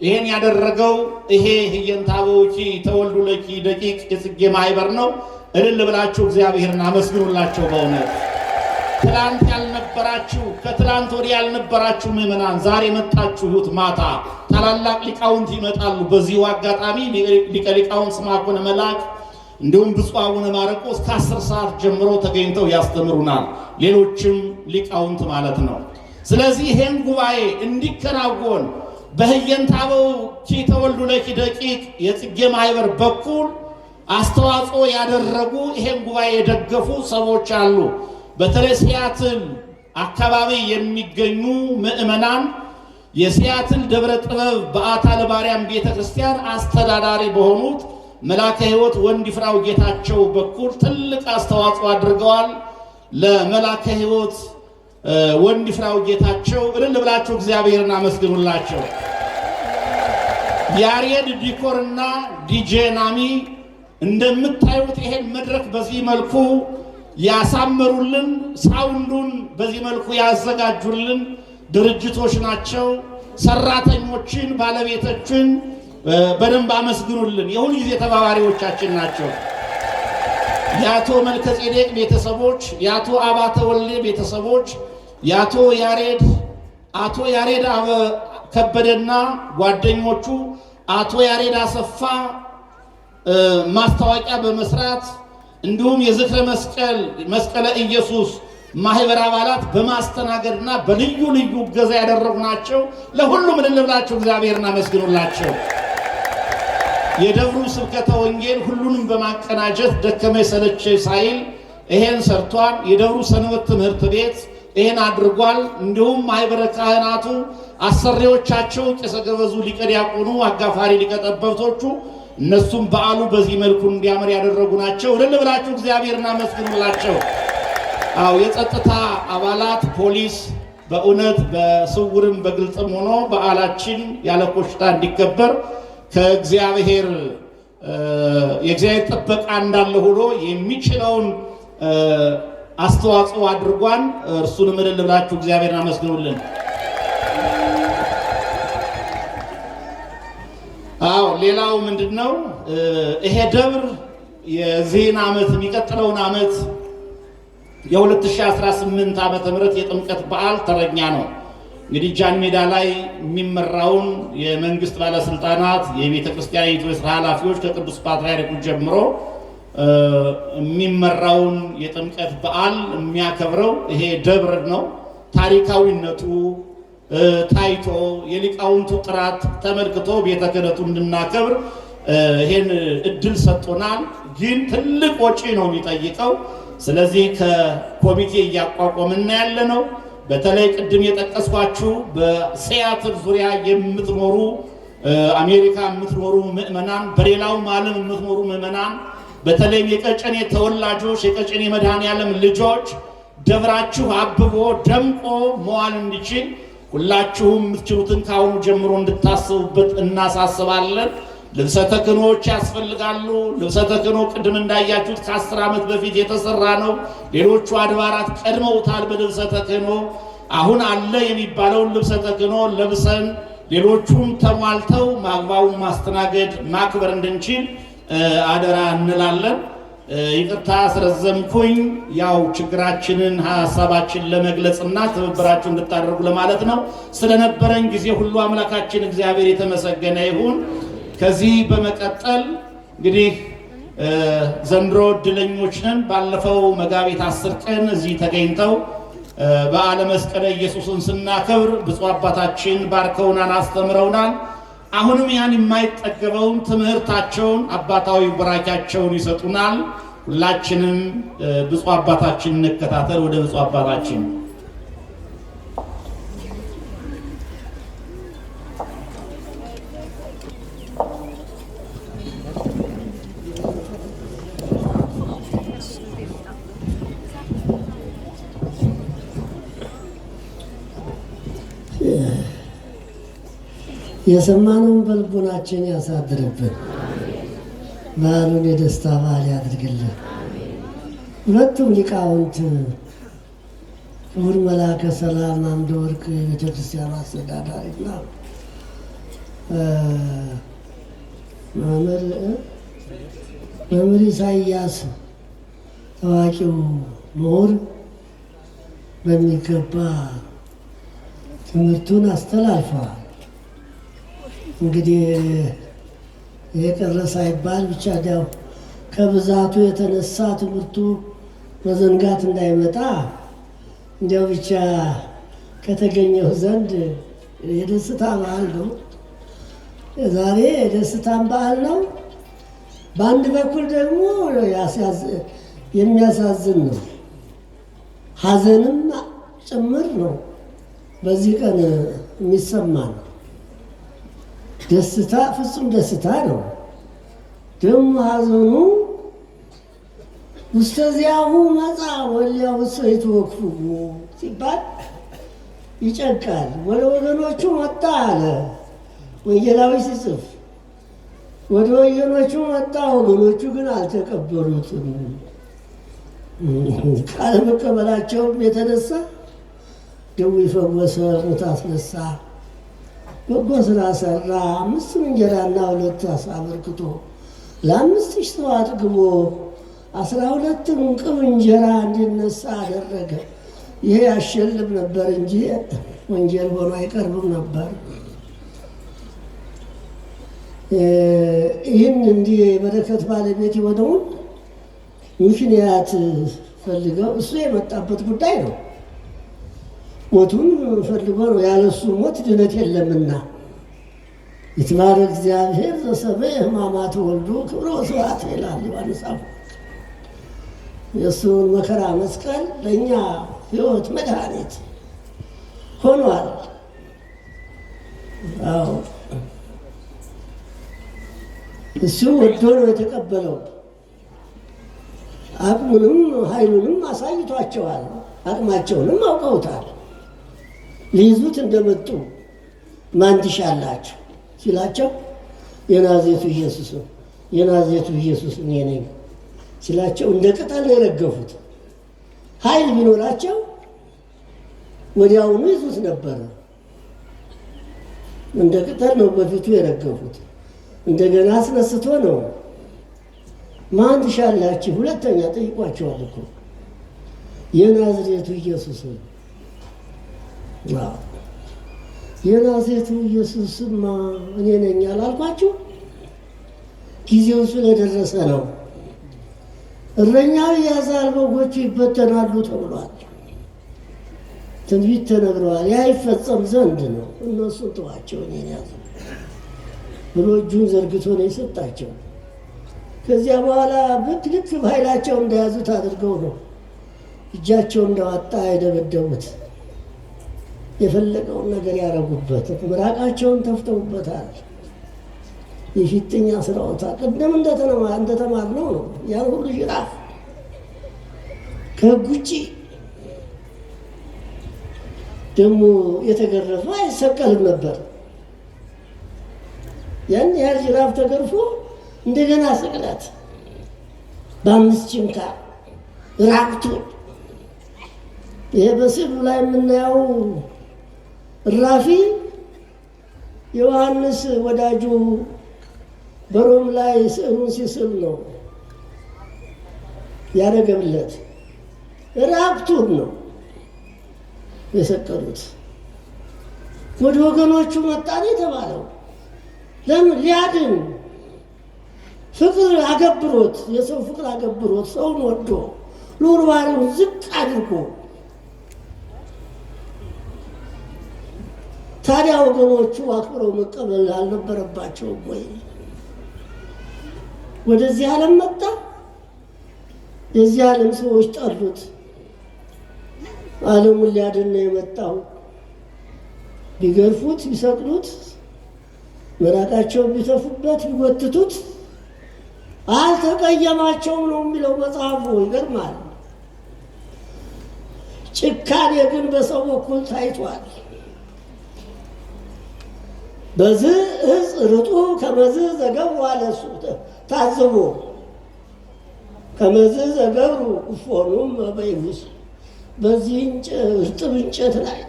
Speaker 3: ይሄን ያደረገው ይሄ ህየንተ አበውኪ ተወልዱ ለኪ ደቂቅ የጽጌ ማህበር ነው። እልል ብላችሁ እግዚአብሔርን አመስግኑላቸው። በእውነት ትላንት ያልነበራችሁ ከትላንት ወዲያ ያልነበራችሁ ምእመናን ዛሬ መጣችሁት። ማታ ታላላቅ ሊቃውንት ይመጣሉ። በዚሁ አጋጣሚ ሊቀ ሊቃውንት ስምዐኮነ መልአክ እንዲሁም ብፁዕ አቡነ ማርቆስ ከ10 ሰዓት ጀምሮ ተገኝተው ያስተምሩናል። ሌሎችም ሊቃውንት ማለት ነው። ስለዚህ ይሄን ጉባኤ እንዲከናወን በህየንተ አበውኪ ተወልዱ ለኪ ደቂቅ የጽጌ ማህበር በኩል አስተዋጽኦ ያደረጉ ይሄን ጉባኤ የደገፉ ሰዎች አሉ። በተለይ ሲያትል አካባቢ የሚገኙ ምእመናን የሲያትል ደብረ ጥበብ በዓታ ለማርያም ቤተክርስቲያን አስተዳዳሪ በሆኑት መላከ ሕይወት ወንድይፍራው ጌታቸው በኩል ትልቅ አስተዋጽኦ አድርገዋል። ለመላከ ሕይወት ወንድይፍራው ጌታቸው እልል ብላችሁ እግዚአብሔርን አመስግኑላቸው። ያሬድ ዲኮርና ዲጄ ናሚ እንደምታዩት ይሄን መድረክ በዚህ መልኩ ያሳመሩልን፣ ሳውንዱን በዚህ መልኩ ያዘጋጁልን ድርጅቶች ናቸው። ሰራተኞችን፣ ባለቤቶችን በደንብ አመስግኑልን። የሁሉ ጊዜ ተባባሪዎቻችን ናቸው። የአቶ መልከጼዴቅ ቤተሰቦች፣ የአቶ አባተ ወልዴ ቤተሰቦች፣ የአቶ ያሬድ ከበደና ጓደኞቹ፣ አቶ ያሬድ አሰፋ ማስታወቂያ በመስራት እንዲሁም የዝክረ መስቀለ ኢየሱስ ማህበር አባላት በማስተናገድና በልዩ ልዩ እገዛ ያደረጉ ናቸው። ለሁሉም እልል ብላችሁ እግዚአብሔርን አመስግኑላቸው። የደብሩ ስብከተ ወንጌል ሁሉንም በማቀናጀት ደከመኝ ሰለቸኝ ሳይል ይሄን ሰርቷል። የደብሩ ሰንበት ትምህርት ቤት ይሄን አድርጓል። እንዲሁም ማህበረ ካህናቱ አሰሪዎቻቸው ቄሰ ገበዙ፣ ሊቀ ዲያቆኑ፣ አጋፋሪ ሊቀ ጠበብቶቹ እነሱም በዓሉ በዚህ መልኩ እንዲያምር ያደረጉ ናቸው። እልል ብላችሁ እግዚአብሔርን አመስግኑላቸው። የጸጥታ አባላት ፖሊስ በእውነት በስውርም በግልጽም ሆኖ በዓላችን ያለ ኮሽታ እንዲከበር ከእግዚአብሔር የእግዚአብሔር ጥበቃ እንዳለ ሆኖ የሚችለውን አስተዋጽኦ አድርጓል። እርሱንም እልል ብላችሁ እግዚአብሔርን አመስግኑልን። ሌላው ምንድነው? ይሄ ደብር የዚህን ዓመት የሚቀጥለውን ዓመት የ2018 ዓመተ ምህረት የጥምቀት በዓል ተረኛ ነው። እንግዲህ ጃን ሜዳ ላይ የሚመራውን የመንግስት ባለስልጣናት፣ የቤተ ክርስቲያኒቱ የሥራ ኃላፊዎች ከቅዱስ ፓትርያርኩ ጀምሮ የሚመራውን የጥምቀት በዓል የሚያከብረው ይሄ ደብር ነው። ታሪካዊነቱ ታይቶ የሊቃውንቱ ጥራት ተመልክቶ ቤተ ክህነቱ እንድናከብር ይሄን እድል ሰጥቶናል። ግን ትልቅ ወጪ ነው የሚጠይቀው። ስለዚህ ከኮሚቴ እያቋቋምን ያለ ነው። በተለይ ቅድም የጠቀስኳችሁ በሲያትል ዙሪያ የምትኖሩ አሜሪካ የምትኖሩ ምእመናን፣ በሌላውም ዓለም የምትኖሩ ምእመናን፣ በተለይም የቀጨኔ ተወላጆች፣ የቀጨኔ መድኃኔዓለም ልጆች ደብራችሁ አብቦ ደምቆ መዋል እንዲችል ሁላችሁም የምትችሉትን ከአሁኑ ጀምሮ እንድታስቡበት እናሳስባለን። ልብሰ ተክህኖዎች ያስፈልጋሉ። ልብሰ ተክህኖ ቅድም እንዳያችሁት ከ10 ዓመት በፊት የተሰራ ነው። ሌሎቹ አድባራት ቀድመውታል በልብሰ ተክህኖ። አሁን አለ የሚባለውን ልብሰ ተክህኖ ለብሰን ሌሎቹም ተሟልተው ማግባቡን ማስተናገድ ማክበር እንድንችል አደራ እንላለን። ይቅርታ ስለዘምኩኝ፣ ያው ችግራችንን ሐሳባችን ለመግለጽና ትብብራችሁ እንድታደርጉ ለማለት ነው። ስለነበረን ጊዜ ሁሉ አምላካችን እግዚአብሔር የተመሰገነ ይሁን። ከዚህ በመቀጠል እንግዲህ ዘንድሮ እድለኞች ነን። ባለፈው መጋቢት 10 ቀን እዚህ ተገኝተው በዓለ መስቀለ ኢየሱስን ስናከብር ብፁዕ አባታችን ባርከውናን አስተምረውናል። አሁንም ያን የማይጠገበውን ትምህርታቸውን አባታዊ ቡራኪያቸውን ይሰጡናል። ሁላችንም ብፁዕ አባታችን እንከታተል። ወደ ብፁዕ አባታችን
Speaker 4: የሰማነውን በልቦናችን ያሳድርብን። በዓሉን የደስታ በዓል ያድርግልን። ሁለቱም ሊቃውንት ክቡር መልአከ ሰላም አምደ ወርቅ ቤተክርስቲያኑ አስተዳዳሪና መምህር ኢሳያስ ታዋቂው ምሁር በሚገባ ትምህርቱን አስተላልፈዋል። እንግዲህ የቀረ ሳይባል ብቻ ያው ከብዛቱ የተነሳ ትምህርቱ መዘንጋት እንዳይመጣ እንዲያው ብቻ ከተገኘው ዘንድ የደስታ በዓል ነው። ዛሬ የደስታን በዓል ነው። በአንድ በኩል ደግሞ የሚያሳዝን ነው፣ ሐዘንም ጭምር ነው። በዚህ ቀን የሚሰማ ነው። ደስታ ፍጹም ደስታ ነው። ደግሞ ሐዘኑ ውስተዚያሁ መጻ ወሊያሁ ሰይቱ ወክፉ ሲባል ይጨንቃል። ወደ ወገኖቹ መጣ አለ ወንጌላዊ ሲጽፍ፣ ወደ ወገኖቹ መጣ፣ ወገኖቹ ግን አልተቀበሉትም። ካለመቀበላቸውም የተነሳ ደዌ ፈወሰ፣ ሙት አስነሳ፣ በጎ ስራ ሰራ። 5 እንጀራና 2 ዓሣ አበርክቶ ለ5,000 ሰው አጥግቦ 12 እንቅብ እንጀራ እንዲነሳ አደረገ። ይሄ ያሸልም ነበር እንጂ ወንጌል ሆኖ አይቀርብም ነበር። ይህን እንዲህ የበረከት ባለቤት የሆነውን ምክንያት ፈልገው እሱ የመጣበት ጉዳይ ነው። ሞቱን ፈልጎ ነው። ያለሱ ሞት ድነት የለምና ይትባረክ እግዚአብሔር ዘሰመየ ሕማማተ ወልዱ ክብረ ወስብሐት ይላል ዮሐንስ አፈወርቅ። የእሱን መከራ መስቀል ለእኛ ሕይወት መድኃኒት ሆኗል። አዎ እሱ ወዶ ነው የተቀበለው። አቅሙንም ኃይሉንም አሳይቷቸዋል። አቅማቸውንም አውቀውታል። ሊይዙት እንደመጡ ማን ትሻላችሁ ሲላቸው የናዝሬቱ ኢየሱስ ነው፣ የናዝሬቱ ኢየሱስ እኔ ነኝ ሲላቸው እንደ ቅጠል ነው የረገፉት። ኃይል ቢኖራቸው ወዲያውኑ ይዙት ነበረ። እንደ ቅጠል ነው በፊቱ የረገፉት። እንደገና አስነስቶ ነው ማን ትሻላችሁ? ሁለተኛ ጠይቋቸዋል እኮ የናዝሬቱ ኢየሱስ ነው። የናዝሬቱ ኢየሱስማ እኔ ነኝ አላልኳችሁ? ጊዜው ስለደረሰ ነው። እረኛው ያዛል፣ በጎቹ ይበተናሉ ተብሏል። ትንቢት ተነግረዋል። ያ ይፈጸም ዘንድ ነው። እነሱን ተዋቸው እኔን ያዙ ብሎ እጁን ዘርግቶ ነው የሰጣቸው። ከዚያ በኋላ ልክ በኃይላቸው እንደያዙት አድርገው ነው እጃቸው እንደዋጣ የደበደቡት። የፈለገውን ነገር ያረጉበት፣ ምራቃቸውን ተፍተውበታል። የፊጥኝ አስረውታል። ቅድም እንደተማርነው ነው። ያን ሁሉ ጅራፍ ከሕግ ውጭ ደግሞ የተገረፈ አይሰቀልም ነበር። ያን ያህል ጅራፍ ተገርፎ እንደገና ስቅለት በ5 ችንካር ራቁቱን። ይሄ በስዕሉ ላይ የምናየው እራፊ ዮሐንስ ወዳጁ በሮም ላይ ስዕሉን ሲስል ነው ያደረገለት። ራቁቱን ነው የሰቀሉት። ወደ ወገኖቹ መጣን የተባለው ለምን? ሊያድን ፍቅር አገብሮት፣ የሰው ፍቅር አገብሮት፣ ሰውን ወዶ ሉርባሪውን ዝቅ አድርጎ። ታዲያ ወገኖቹ አክብረው መቀበል አልነበረባቸውም ወይ? ወደዚህ ዓለም መጣ። የዚህ ዓለም ሰዎች ጠሉት። ዓለሙን ሊያድን ነው የመጣው። ቢገርፉት፣ ቢሰቅሉት፣ ምራቃቸውን ቢተፉበት፣ ቢጎትቱት አልተቀየማቸውም ነው የሚለው መጽሐፉ። ይገርማል። ጭካኔ ግን በሰው በኩል ታይቷል። በዚህ እጽ ርጡ ከመዝ ዘገብሩ አለ እሱ ታዝቦ ከመዝ ዘገብሩ እፎኑም በይሁስ በዚህ እርጥብ እንጨት ላይ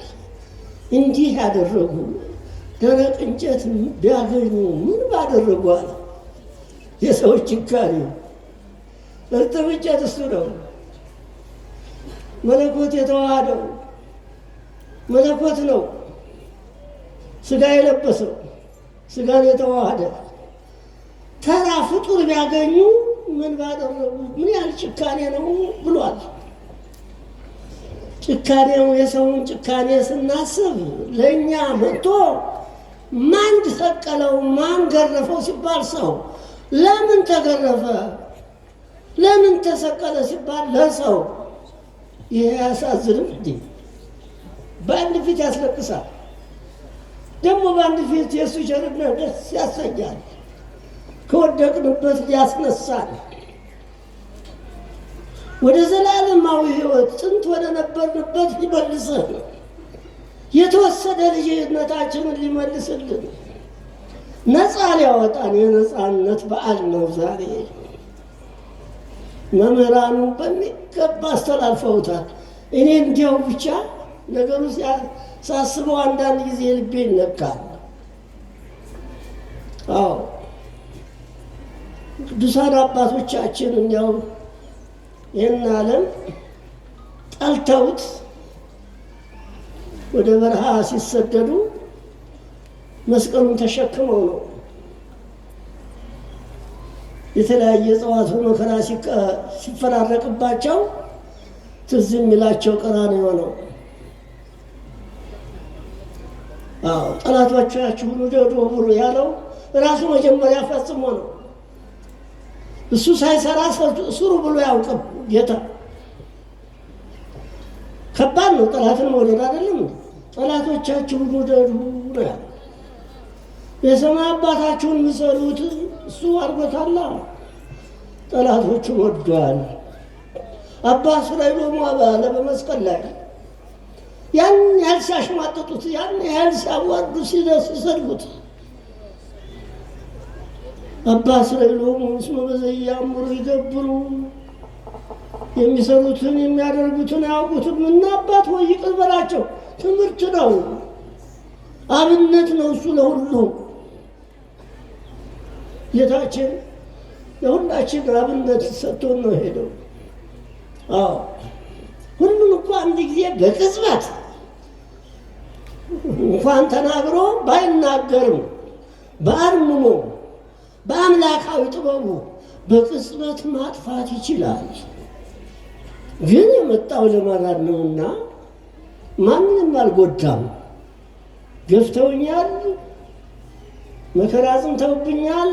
Speaker 4: እንዲህ ያደረጉ። ደረቅ እንጨት ቢያገኙ ምን ባደረጓል? የሰዎች ጭካኔ። እርጥብ እንጨት እሱ ነው መለኮት የተዋሃደው። መለኮት ነው ስጋ የለበሰው፣ ስጋን የተዋሃደ። ተራ ፍጡር ቢያገኙ ምን ባደረጉ? ምን ያህል ጭካኔ ነው ብሏል። ጭካኔው የሰውን ጭካኔ ስናስብ ለእኛ መጥቶ ማን ሰቀለው ማን ገረፈው ሲባል ሰው ለምን ተገረፈ ለምን ተሰቀለ ሲባል ለሰው። ይሄ ያሳዝንም እንዴ! በአንድ ፊት ያስለቅሳል፣ ደግሞ በአንድ ፊት የእሱ ቸርነት ደስ ያሰኛል። ከወደቅንበት ሊያስነሳል፣ ወደ ዘላለማዊ ሕይወት ጥንት ወደ ነበርንበት ሊመልሰን፣ የተወሰደ ልጅነታችንን ሊመልስልን፣ ነፃ ሊያወጣን የነፃነት በዓል ነው ዛሬ። መምህራኑ በሚገባ አስተላልፈውታል። እኔ እንዲያው ብቻ ነገሩ ሳስበው አንዳንድ ጊዜ ልቤ ይነካል። አዎ ቅዱሳን አባቶቻችን እንዲያው ይህን ዓለም ጠልተውት ወደ በረሃ ሲሰደዱ መስቀሉን ተሸክመው ነው። የተለያየ እጽዋት መከራ ሲፈራረቅባቸው ትዝ የሚላቸው ቀራንዮ ነው። ጠላቶቻችሁን ውደዱ ብሎ ያለው ራሱ መጀመሪያ ፈጽሞ ነው። እሱ ሳይሰራ ስሩ ብሎ ያውቅም ጌታ። ከባድ ነው ጠላትን መውደድ አይደለም። ጠላቶቻችሁን ውደዱ ነው ያለው። የሰማይ አባታችሁን ምሰሉት እሱ አድርጎታል። ጠላቶቹን ወዷል። አባ ሱራይሎሙ አባለ በመስቀል ላይ ያን ያህል ሲያሽማጥጡት፣ ያን ያህል ሲያዋርዱ፣ ሲሰድቡት አባ ሱራይሎሙ እስመ በዘያእምሩ ይገብሩ የሚሰሩትን የሚያደርጉትን አያውቁትም እና አባት ሆይ ይቅር በላቸው። ትምህርት ነው፣ አብነት ነው እሱ ለሁሉ። ጌታችን ለሁላችን አብነት ሰጥቶን ነው ሄደው። አዎ ሁሉን እኮ አንድ ጊዜ በቅጽበት እንኳን ተናግሮ ባይናገርም በአርምሞ በአምላካዊ ጥበቡ በቅጽበት ማጥፋት ይችላል። ግን የመጣው ለማዳን ነውና ማንንም አልጎዳም። ገፍተውኛል፣ መከራ አጽንተውብኛል፣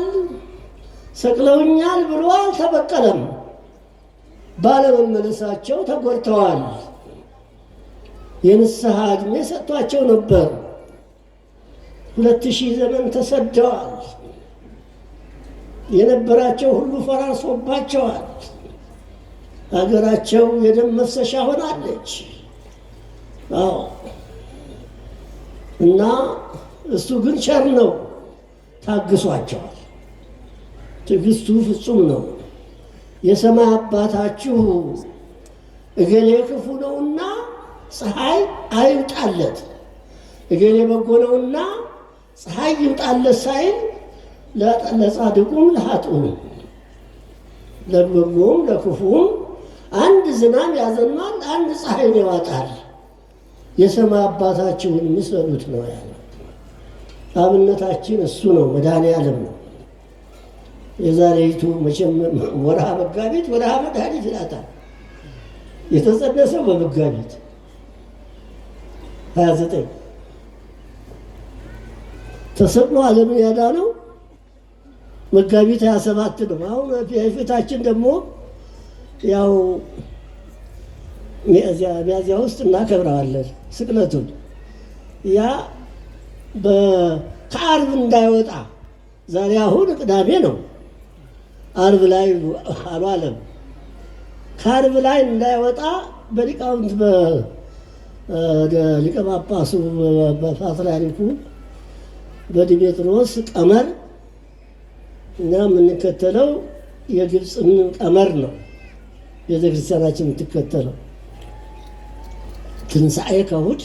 Speaker 4: ሰቅለውኛል ብሎ አልተበቀለም። ባለመመለሳቸው ተጎድተዋል። የንስሐ ዕድሜ ሰጥቷቸው ነበር። 2000 ዘመን ተሰደዋል። የነበራቸው ሁሉ ፈራርሶባቸዋል። ሀገራቸው የደም መፍሰሻ ሆናለች። እና እሱ ግን ቸር ነው፣ ታግሷቸዋል። ትዕግስቱ ፍጹም ነው። የሰማይ አባታችሁ እገሌ ክፉ ነውና ፀሐይ አይውጣለት፣ እገሌ በጎ ነውና ፀሐይ ይውጣለት ሳይል ለጻድቁም ለኃጥኡም ለበጎም ለክፉም አንድ ዝናብ ያዘንማል፣ አንድ ፀሐይን ያወጣል። የሰማይ አባታችሁን ምሰሉት ነው ያለው። አብነታችን እሱ ነው፣ መድኃኔዓለም ነው። የዛሬቱ መቼም ወርሃ መጋቢት ወርሃ መድኃኒት ይላታል። የተጸነሰው በመጋቢት 29 ተሰቅሎ ዓለምን ያዳነው መጋቢት 27 ነው። አሁን የፊታችን ደግሞ ያው ሚያዝያ ውስጥ እናከብረዋለን ስቅለቱን። ያ ከዓርብ እንዳይወጣ ዛሬ አሁን ቅዳሜ ነው፣ ዓርብ ላይ አልዋለም። ከዓርብ ላይ እንዳይወጣ በሊቃውንት ሊቀ ጳጳሱ በፓትርያርኩ በዲሜጥሮስ ቀመር እና የምንከተለው የግብፅን ቀመር ነው ቤተክርስቲያናችን የምትከተለው። ትንሣኤ ከእሑድ፣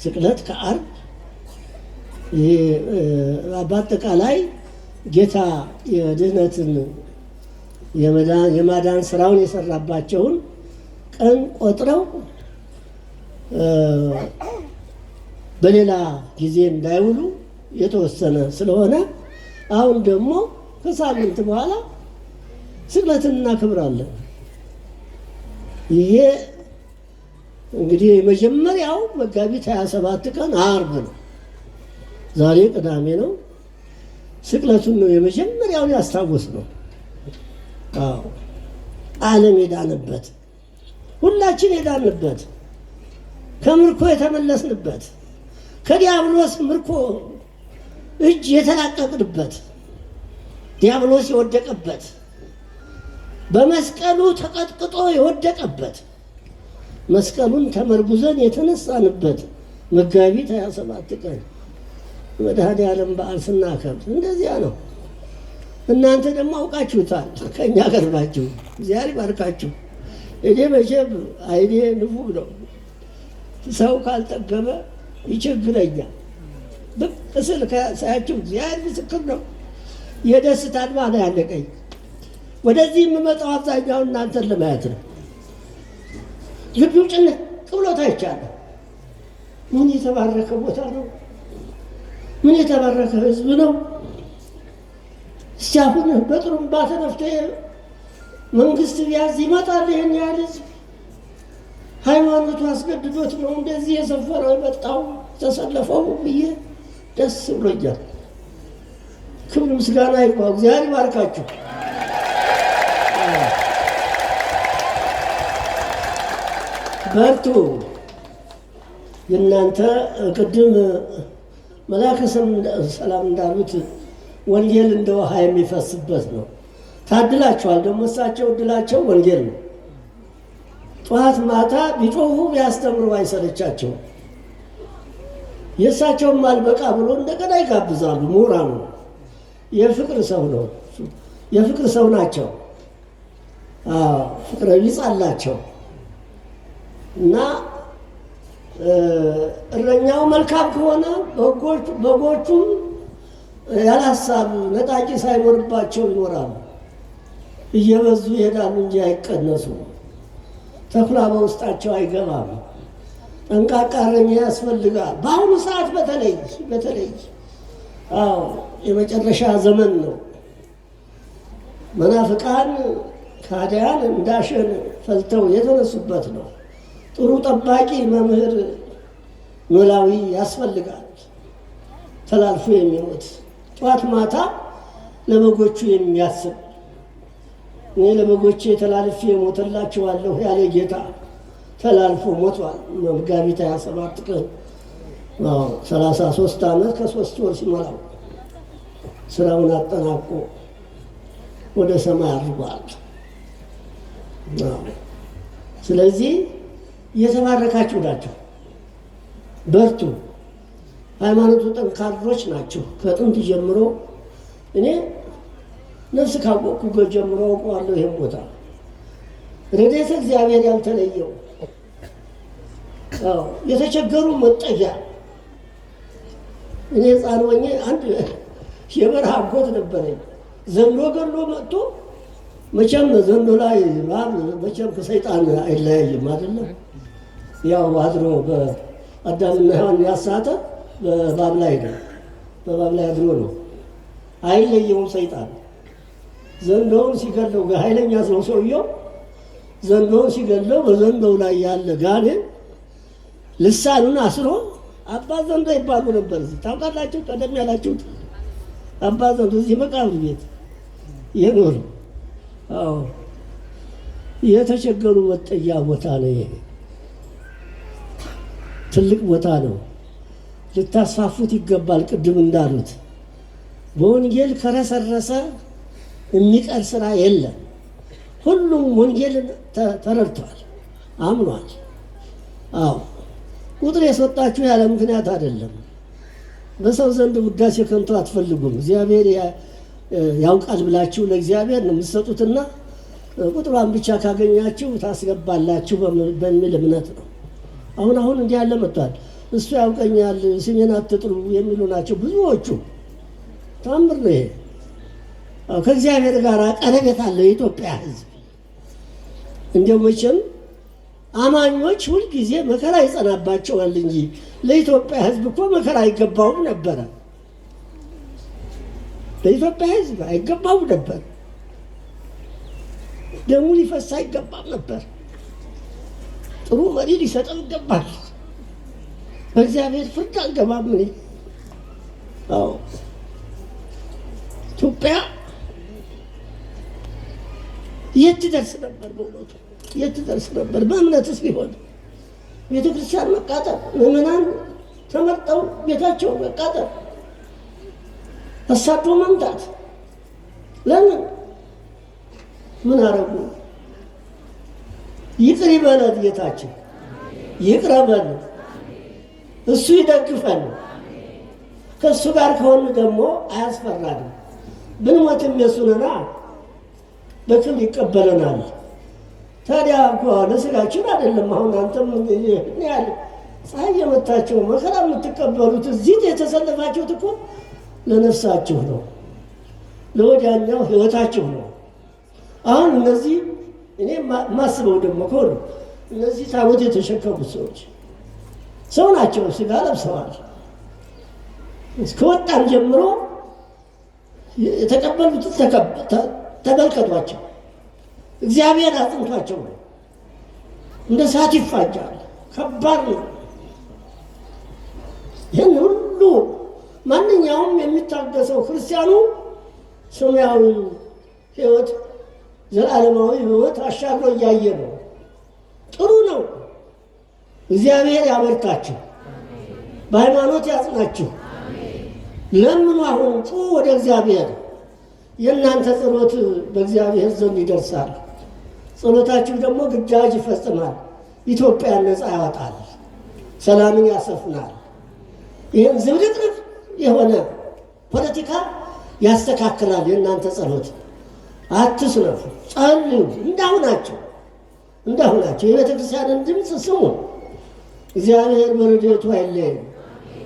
Speaker 4: ስቅለት ከዓርብ። በአጠቃላይ ጌታ የድህነትን የማዳን ስራውን የሰራባቸውን ቀን ቆጥረው በሌላ ጊዜ እንዳይውሉ የተወሰነ ስለሆነ አሁን ደግሞ ከሳምንት በኋላ ስቅለትን እናከብራለን። ይሄ እንግዲህ የመጀመሪያው መጋቢት 27 ቀን ዓርብ ነው። ዛሬ ቅዳሜ ነው። ስቅለቱን ነው የመጀመሪያውን ያስታወስ ነው። ዓለም የዳነበት፣ ሁላችን የዳንበት፣ ከምርኮ የተመለስንበት፣ ከዲያብሎስ ምርኮ እጅ የተላቀቅንበት፣ ዲያብሎስ የወደቀበት፣ በመስቀሉ ተቀጥቅጦ የወደቀበት፣ መስቀሉን ተመርጉዘን የተነሳንበት መጋቢት 27 ቀን መድኃኔዓለም በዓል ስናከብር እንደዚያ ነው። እናንተ ደግሞ አውቃችሁታል፣ ከእኛ ቀርባችሁ። እግዚአብሔር ይባርካችሁ። እኔ መቼም አይኔ ንፉግ ነው፣ ሰው ካልጠገበ ይቸግረኛል። ብቅ ስል ሳያችሁ እግዚአብሔር ምስክር ነው፣ የደስታ እንባ ነው ያለቀኝ። ወደዚህ የምመጣው አብዛኛውን እናንተን ለማየት ነው። ልቢው ጭንቅ ብሎት አይቻለሁ። ምን የተባረከ ቦታ ነው! ምን የተባረከ ሕዝብ ነው! እስቲ አሁን በጥሩምባ ተነፍቶ መንግስት ቢያዝ ይመጣል ይህን ያህል ሕዝብ? ሃይማኖቱ አስገድዶት ነው እንደዚህ የሰፈረው የመጣው ተሰለፈው ብዬ ደስ ብሎኛል። ክብር ምስጋና ይግባው። እግዚአብሔር ይባርካችሁ። በርቱ። የእናንተ ቅድም መልአከ ሰላም እንዳሉት ወንጌል እንደ ውሃ የሚፈስበት ነው። ታድላችኋል። ደግሞ እሳቸው እድላቸው ወንጌል ነው። ጠዋት ማታ ቢጮሁ ቢያስተምሩ አይሰለቻቸውም። የእሳቸውም አልበቃ ብሎ እንደገና ይጋብዛሉ። ምሁራኑ የፍቅር ሰው ነው፣ የፍቅር ሰው ናቸው። ፍቅረ ቢጽ አላቸው እና እረኛው መልካም ከሆነ በጎቹም ያለ ሀሳብ ነጣቂ ሳይኖርባቸው ይኖራሉ። እየበዙ ይሄዳሉ እንጂ አይቀነሱ። ተኩላ በውስጣቸው አይገባም። ጠንቃቃ እረኛ ያስፈልጋል። በአሁኑ ሰዓት በተለይ የመጨረሻ ዘመን ነው። መናፍቃን ካዲያን እንዳሸን ፈልተው የተነሱበት ነው። ጥሩ ጠባቂ መምህር ኖላዊ ያስፈልጋል። ተላልፎ የሚሞት ጠዋት ማታ ለበጎቹ የሚያስብ እኔ ለበጎቼ ተላልፌ ሞተላችኋለሁ ያለ ጌታ ተላልፎ ሞቷል። መጋቢት 27 ቀን 33 ዓመት ከ3 ወር ሲሞላው ስራውን አጠናቆ ወደ ሰማይ አድርጓል። ስለዚህ የተባረካችሁ ናቸው። በርቱ። ሃይማኖቱ ጠንካሮች ናቸው። ከጥንት ጀምሮ እኔ ነፍስ ካወቅኩ ጀምሮ አውቀዋለሁ። ይህም ቦታ ረድኤተ እግዚአብሔር ያልተለየው የተቸገሩ መጠጊያ። እኔ ሕፃን ሆኜ አንድ የበረሃ አጎት ነበረኝ። ዘንዶ ገሎ መጥቶ መቼም ዘንዶ ላይ መቼም ከሰይጣን አይለያይም አይደለም። ያው አድሮ በአዳምና ሔዋን ያሳተ በእባብ ላይ ነው። በእባብ ላይ አድሮ ነው። አይለየውም ሰይጣን። ዘንዶውን ሲገለው ኃይለኛ ሰው ሰውየው ዘንዶውን ሲገለው በዘንዶው ላይ ያለ ጋኔን ልሳኑን አስሮ አባ ዘንዶ ይባሉ ነበር። እዚህ ታውቃላችሁ፣ ቀደም ያላችሁት አባ ዘንዶ እዚህ መቃብር ቤት የኖሩ የተቸገሩ መጠጊያ ቦታ ነው። ይሄ ትልቅ ቦታ ነው። ልታስፋፉት ይገባል። ቅድም እንዳሉት በወንጌል ከረሰረሰ የሚቀር ስራ የለም። ሁሉም ወንጌልን ተረድቷል፣ አምኗል። ቁጥር የሰጣችሁ ያለ ምክንያት አይደለም። በሰው ዘንድ ውዳሴ ከንቱ አትፈልጉም። እግዚአብሔር ያውቃል ብላችሁ ለእግዚአብሔር ነው የምትሰጡትና ቁጥሯን ብቻ ካገኛችሁ ታስገባላችሁ በሚል እምነት ነው። አሁን እንዲህ ያለ መጥቷል። እሱ ያውቀኛል ስሜን አትጥሩ የሚሉ ናቸው ብዙዎቹ። ታምር ነው ይሄ። ከእግዚአብሔር ጋር ቀረቤት አለው የኢትዮጵያ ሕዝብ። እንዲያው መቼም አማኞች ሁልጊዜ መከራ ይጸናባቸዋል እንጂ ለኢትዮጵያ ሕዝብ እኮ መከራ አይገባውም ነበረ። ለኢትዮጵያ ሕዝብ አይገባውም ነበር። ደሙ ሊፈስ አይገባም ነበር። ጥሩ መሪ ሊሰጠው ይገባል። በእግዚአብሔር ፍርድ አልገባም። እኔ ኢትዮጵያ የት ትደርስ ነበር? በእውነቱ የት ትደርስ ነበር? በእምነትስ ቢሆን ቤተ ክርስቲያን መቃጠል፣ ምዕመናን ተመርጠው ቤታቸው መቃጠል፣ አሳዶ መምታት። ለምን? ምን አረጉ? ይቅር ይበለን ጌታችን፣ ይቅረበን፣ እሱ ይደግፈን። ከእሱ ጋር ከሆኑ ደግሞ አያስፈራንም። ብንሞትም የእሱ ነና በክብር ይቀበለናል። ታዲያ እኮ ለስጋችን አይደለም። አሁን አንተም ያለ ፀሐይ የመታቸው መከራ የምትቀበሉት እዚህ የተሰለፋችሁት እኮ ለነፍሳችሁ ነው፣ ለወዲያኛው ሕይወታችሁ ነው። አሁን እነዚህ እኔ ማስበው ደግሞ ከሆኑ እነዚህ ታቦት የተሸከሙት ሰዎች ሰው ናቸው፣ ስጋ ለብሰዋል። እስከወጣን ጀምሮ የተቀበሉትን ተመልከቷቸው። እግዚአብሔር አጽንቷቸው ነው። እንደ እሳት ይፋጃል። ከባድ ነው። ይህን ሁሉ ማንኛውም የሚታገሰው ክርስቲያኑ ሰማያዊ ሕይወት ዘላለማዊ ሕይወት አሻግሮ እያየ ነው። ጥሩ ነው። እግዚአብሔር ያበርታችሁ፣ በሃይማኖት ያጽናችሁ። ለምኑ። አሁን ጩ ወደ እግዚአብሔር። የእናንተ ጸሎት በእግዚአብሔር ዘንድ ይደርሳል። ጸሎታችሁ ደግሞ ግዳጅ ይፈጽማል። ኢትዮጵያን ነፃ ያወጣል፣ ሰላምን ያሰፍናል። ይህን ዝብርቅርቅ የሆነ ፖለቲካ ያስተካክላል። የእናንተ ጸሎት አትስነፉ፣ ጸልዩ። እንዳሁናቸው የቤተ ክርስቲያንን ድምፅ ስሙ። እግዚአብሔር በረድኤቱ አይለየን፣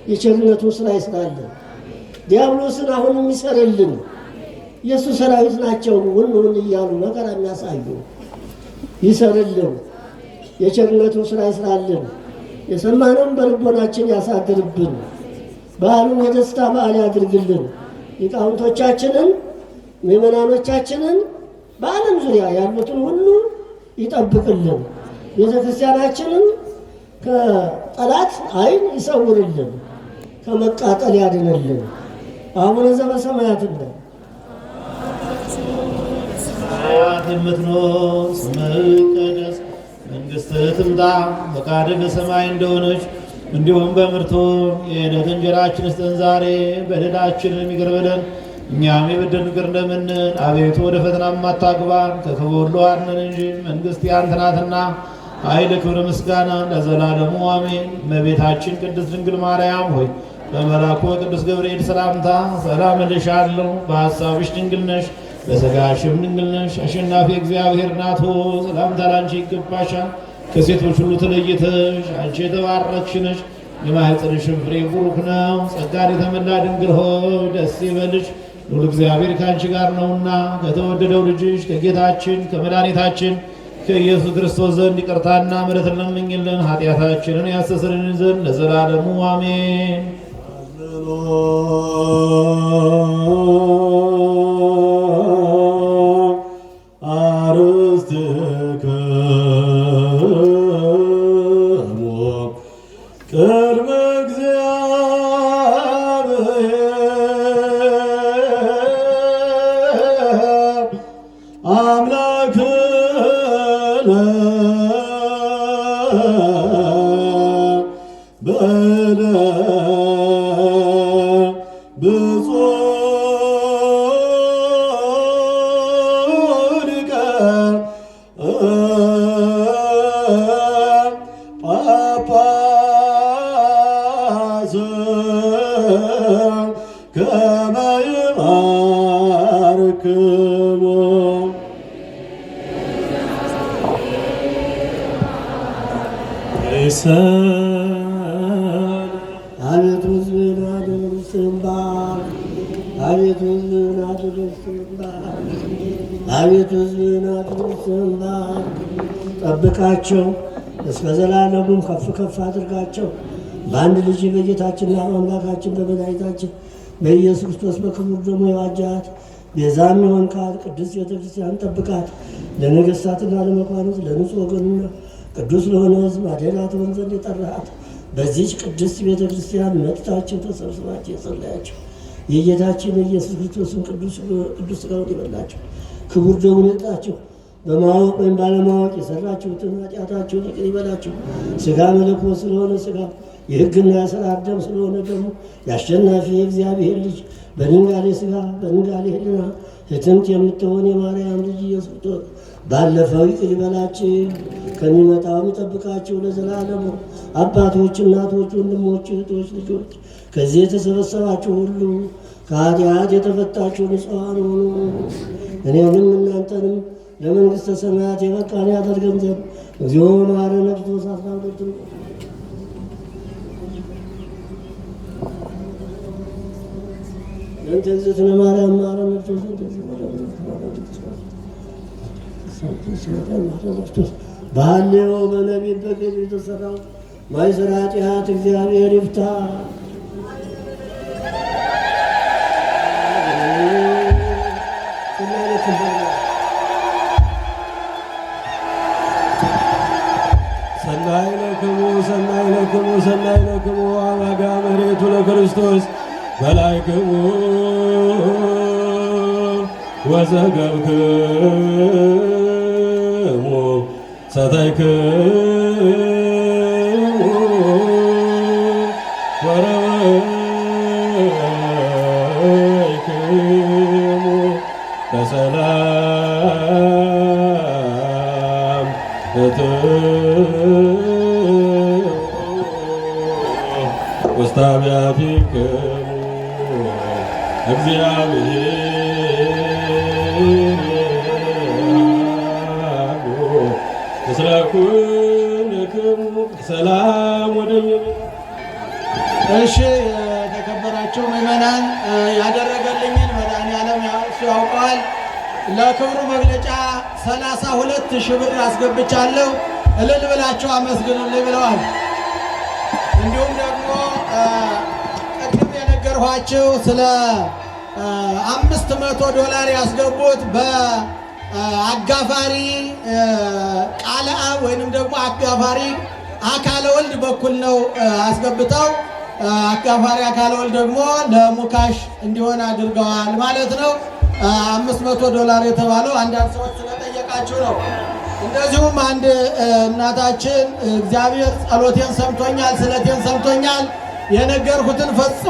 Speaker 4: የቸርነቱን ስራ ይስራልን። ዲያብሎስን አሁንም ይሰርልን። የእሱ ሰራዊት ናቸው ውን እያሉ መከራ የሚያሳዩ ይሰርልን፣ የቸርነቱን ስራ ይስራልን። የሰማነውን በልቦናችን ያሳድርብን። በዓሉን የደስታ በዓል ያድርግልን። ሊቃውንቶቻችንን ምዕመናኖቻችንን በዓለም ዙሪያ ያሉትን ሁሉ ይጠብቅልን። ቤተ ክርስቲያናችንን ከጠላት ዓይን ይሰውርልን፣ ከመቃጠል ያድንልን። አቡነ ዘበሰማያት
Speaker 3: የምትኖር ስምህ ይቀደስ፣ መንግሥትህ ትምጣ፣ ፈቃድህ በሰማይ እንደሆነች እንዲሁም በምድር የዕለት እንጀራችንን ስጠን ዛሬ፣ በደላችንን ይቅር በለን እኛም የበደሉንን ይቅር እንደምንል፣ አቤቱ ወደ ፈተና አታግባን ከክፉ ሁሉ አድነን እንጂ መንግሥት ያንተ ናትና ኃይል፣ ክብር፣ ምስጋና ለዘላለሙ አሜን። እመቤታችን ቅድስት ድንግል ማርያም ሆይ በመልአኩ ቅዱስ ገብርኤል ሰላምታ ሰላም እልሻለሁ። በሐሳብሽ ድንግል ነሽ፣ በሥጋሽም ድንግል ነሽ። አሸናፊ እግዚአብሔር እናት ሆይ ሰላምታ ላንቺ ይገባሻል። ከሴቶች ሁሉ ተለይተሽ አንቺ የተባረክሽ ነሽ፣ የማኅፀንሽም ፍሬ ቡሩክ ነው። ጸጋን የተመላ ድንግል ሆይ ደስ ይበልሽ፣ ልዑል እግዚአብሔር ከአንቺ ጋር ነውና ከተወደደው ልጅሽ ከጌታችን ከመድኃኒታችን ከኢየሱስ ክርስቶስ ዘንድ ይቅርታና ምሕረትን ለምኝልን ኃጢአታችንን ያስተሰርይልን ዘንድ ለዘላለሙ አሜን።
Speaker 5: ቅድመ እግዚአብሔር አምላክነ በለ ብፁዕ ሊቀ ጳጳስ ከመ ይባርክሙ
Speaker 4: አቤቱ ሕዝብህን አድርስም ባርክ። አቤቱ ሕዝብህን አድርስም ባርክ። አቤቱ ሕዝብህን አድርስም ባርክ። ጠብቃቸው እስከ ዘላለሙም ከፍ ከፍ አድርጋቸው። በአንድ ልጅ በጌታችንና በአምላካችን በመድኃኒታችን በኢየሱስ ክርስቶስ በክቡር ደሙ የዋጃት ቤዛም የሆንካት ቅድስት ቤተክርስቲያን ጠብቃት። ለነገሥታትና ለመኳንንት ለንጹሕ ወገንና ቅዱስ ለሆነ ሕዝብ አደራ ትሆን ዘንድ የጠራሃት በዚህች ቅድስት ቤተ ክርስቲያን መጥታችሁ ተሰብስባችሁ የጸለያችሁ የጌታችን የኢየሱስ ክርስቶስን ቅዱስ ሥጋውን ይበላችሁ፣ ክቡር ደሙን ይጠጣችሁ። በማወቅ ወይም ባለማወቅ የሰራችሁትን ኃጢአታችሁን ይቅር ይበላችሁ። ሥጋ መለኮት ስለሆነ ሥጋ፣ የሕግና የሥርዓት ደም ስለሆነ ደግሞ የአሸናፊ የእግዚአብሔር ልጅ በድንጋሌ ሥጋ በድንጋሌ ሕሊና ሕትምት የምትሆን የማርያም ልጅ ኢየሱስ ክርስቶስ ባለፈው ይቅር ይበላችሁ፣ ከሚመጣውም ይጠብቃችሁ ለዘላለሙ። አባቶች፣ እናቶች፣ ወንድሞች፣ እህቶች፣ ልጆች ከዚህ የተሰበሰባችሁ ሁሉ ከኃጢአት የተፈታችሁ ንጹሐን ሁኑ። እኔንም እናንተንም ለመንግሥተ ሰማያት የበቃን ያደርገን ዘንድ እግዚኦ መሐረነ ክርስቶስ 12 እንተ እግዝእትነ ማርያም መሐረነ ክርስቶስ በሐሌው በነቢብ በግዕዝ የተሠራው ማይሰራ ኃጢአት እግዚአብሔር ይፍታ።
Speaker 5: ሰናይ ለክሙ ሰናይ ለክሙ ሰናይ ለክሙ አዋጋ መሬቱ ለክርስቶስ በላይክሙ ወዘገብክሙ ሰተይክሙ ወረወይክሙ በሰላም ውስተ አብያቲክሙ እግዚአብሔር ምስለ ኩልክሙ ሰላም ወደ
Speaker 2: እሺ የተከበራችሁ ምዕመናን ያደረገልኝን መድኃኔዓለም እሱ ያውቀዋል። ለክብሩ መግለጫ 32,000 ብር አስገብቻለሁ። እልል ብላችሁ አመስግኑልኝ ብለዋል። እንዲሁም ደግሞ ቅድም የነገርኋችሁ ስለ $500 ያስገቡት በአጋፋሪ ቃለ አብ ወይንም ደግሞ አጋፋሪ አካለ ወልድ በኩል ነው አስገብተው አጋፋሪ አካለ ወልድ ደግሞ ለሙካሽ እንዲሆን አድርገዋል ማለት ነው። $500 የተባለው አንዳንድ ሰዎች ስለጠየቃ እያላችሁ ነው። እንደዚሁም አንድ እናታችን እግዚአብሔር ጸሎቴን ሰምቶኛል፣ ስለቴን ሰምቶኛል፣ የነገርኩትን ፈጽሞ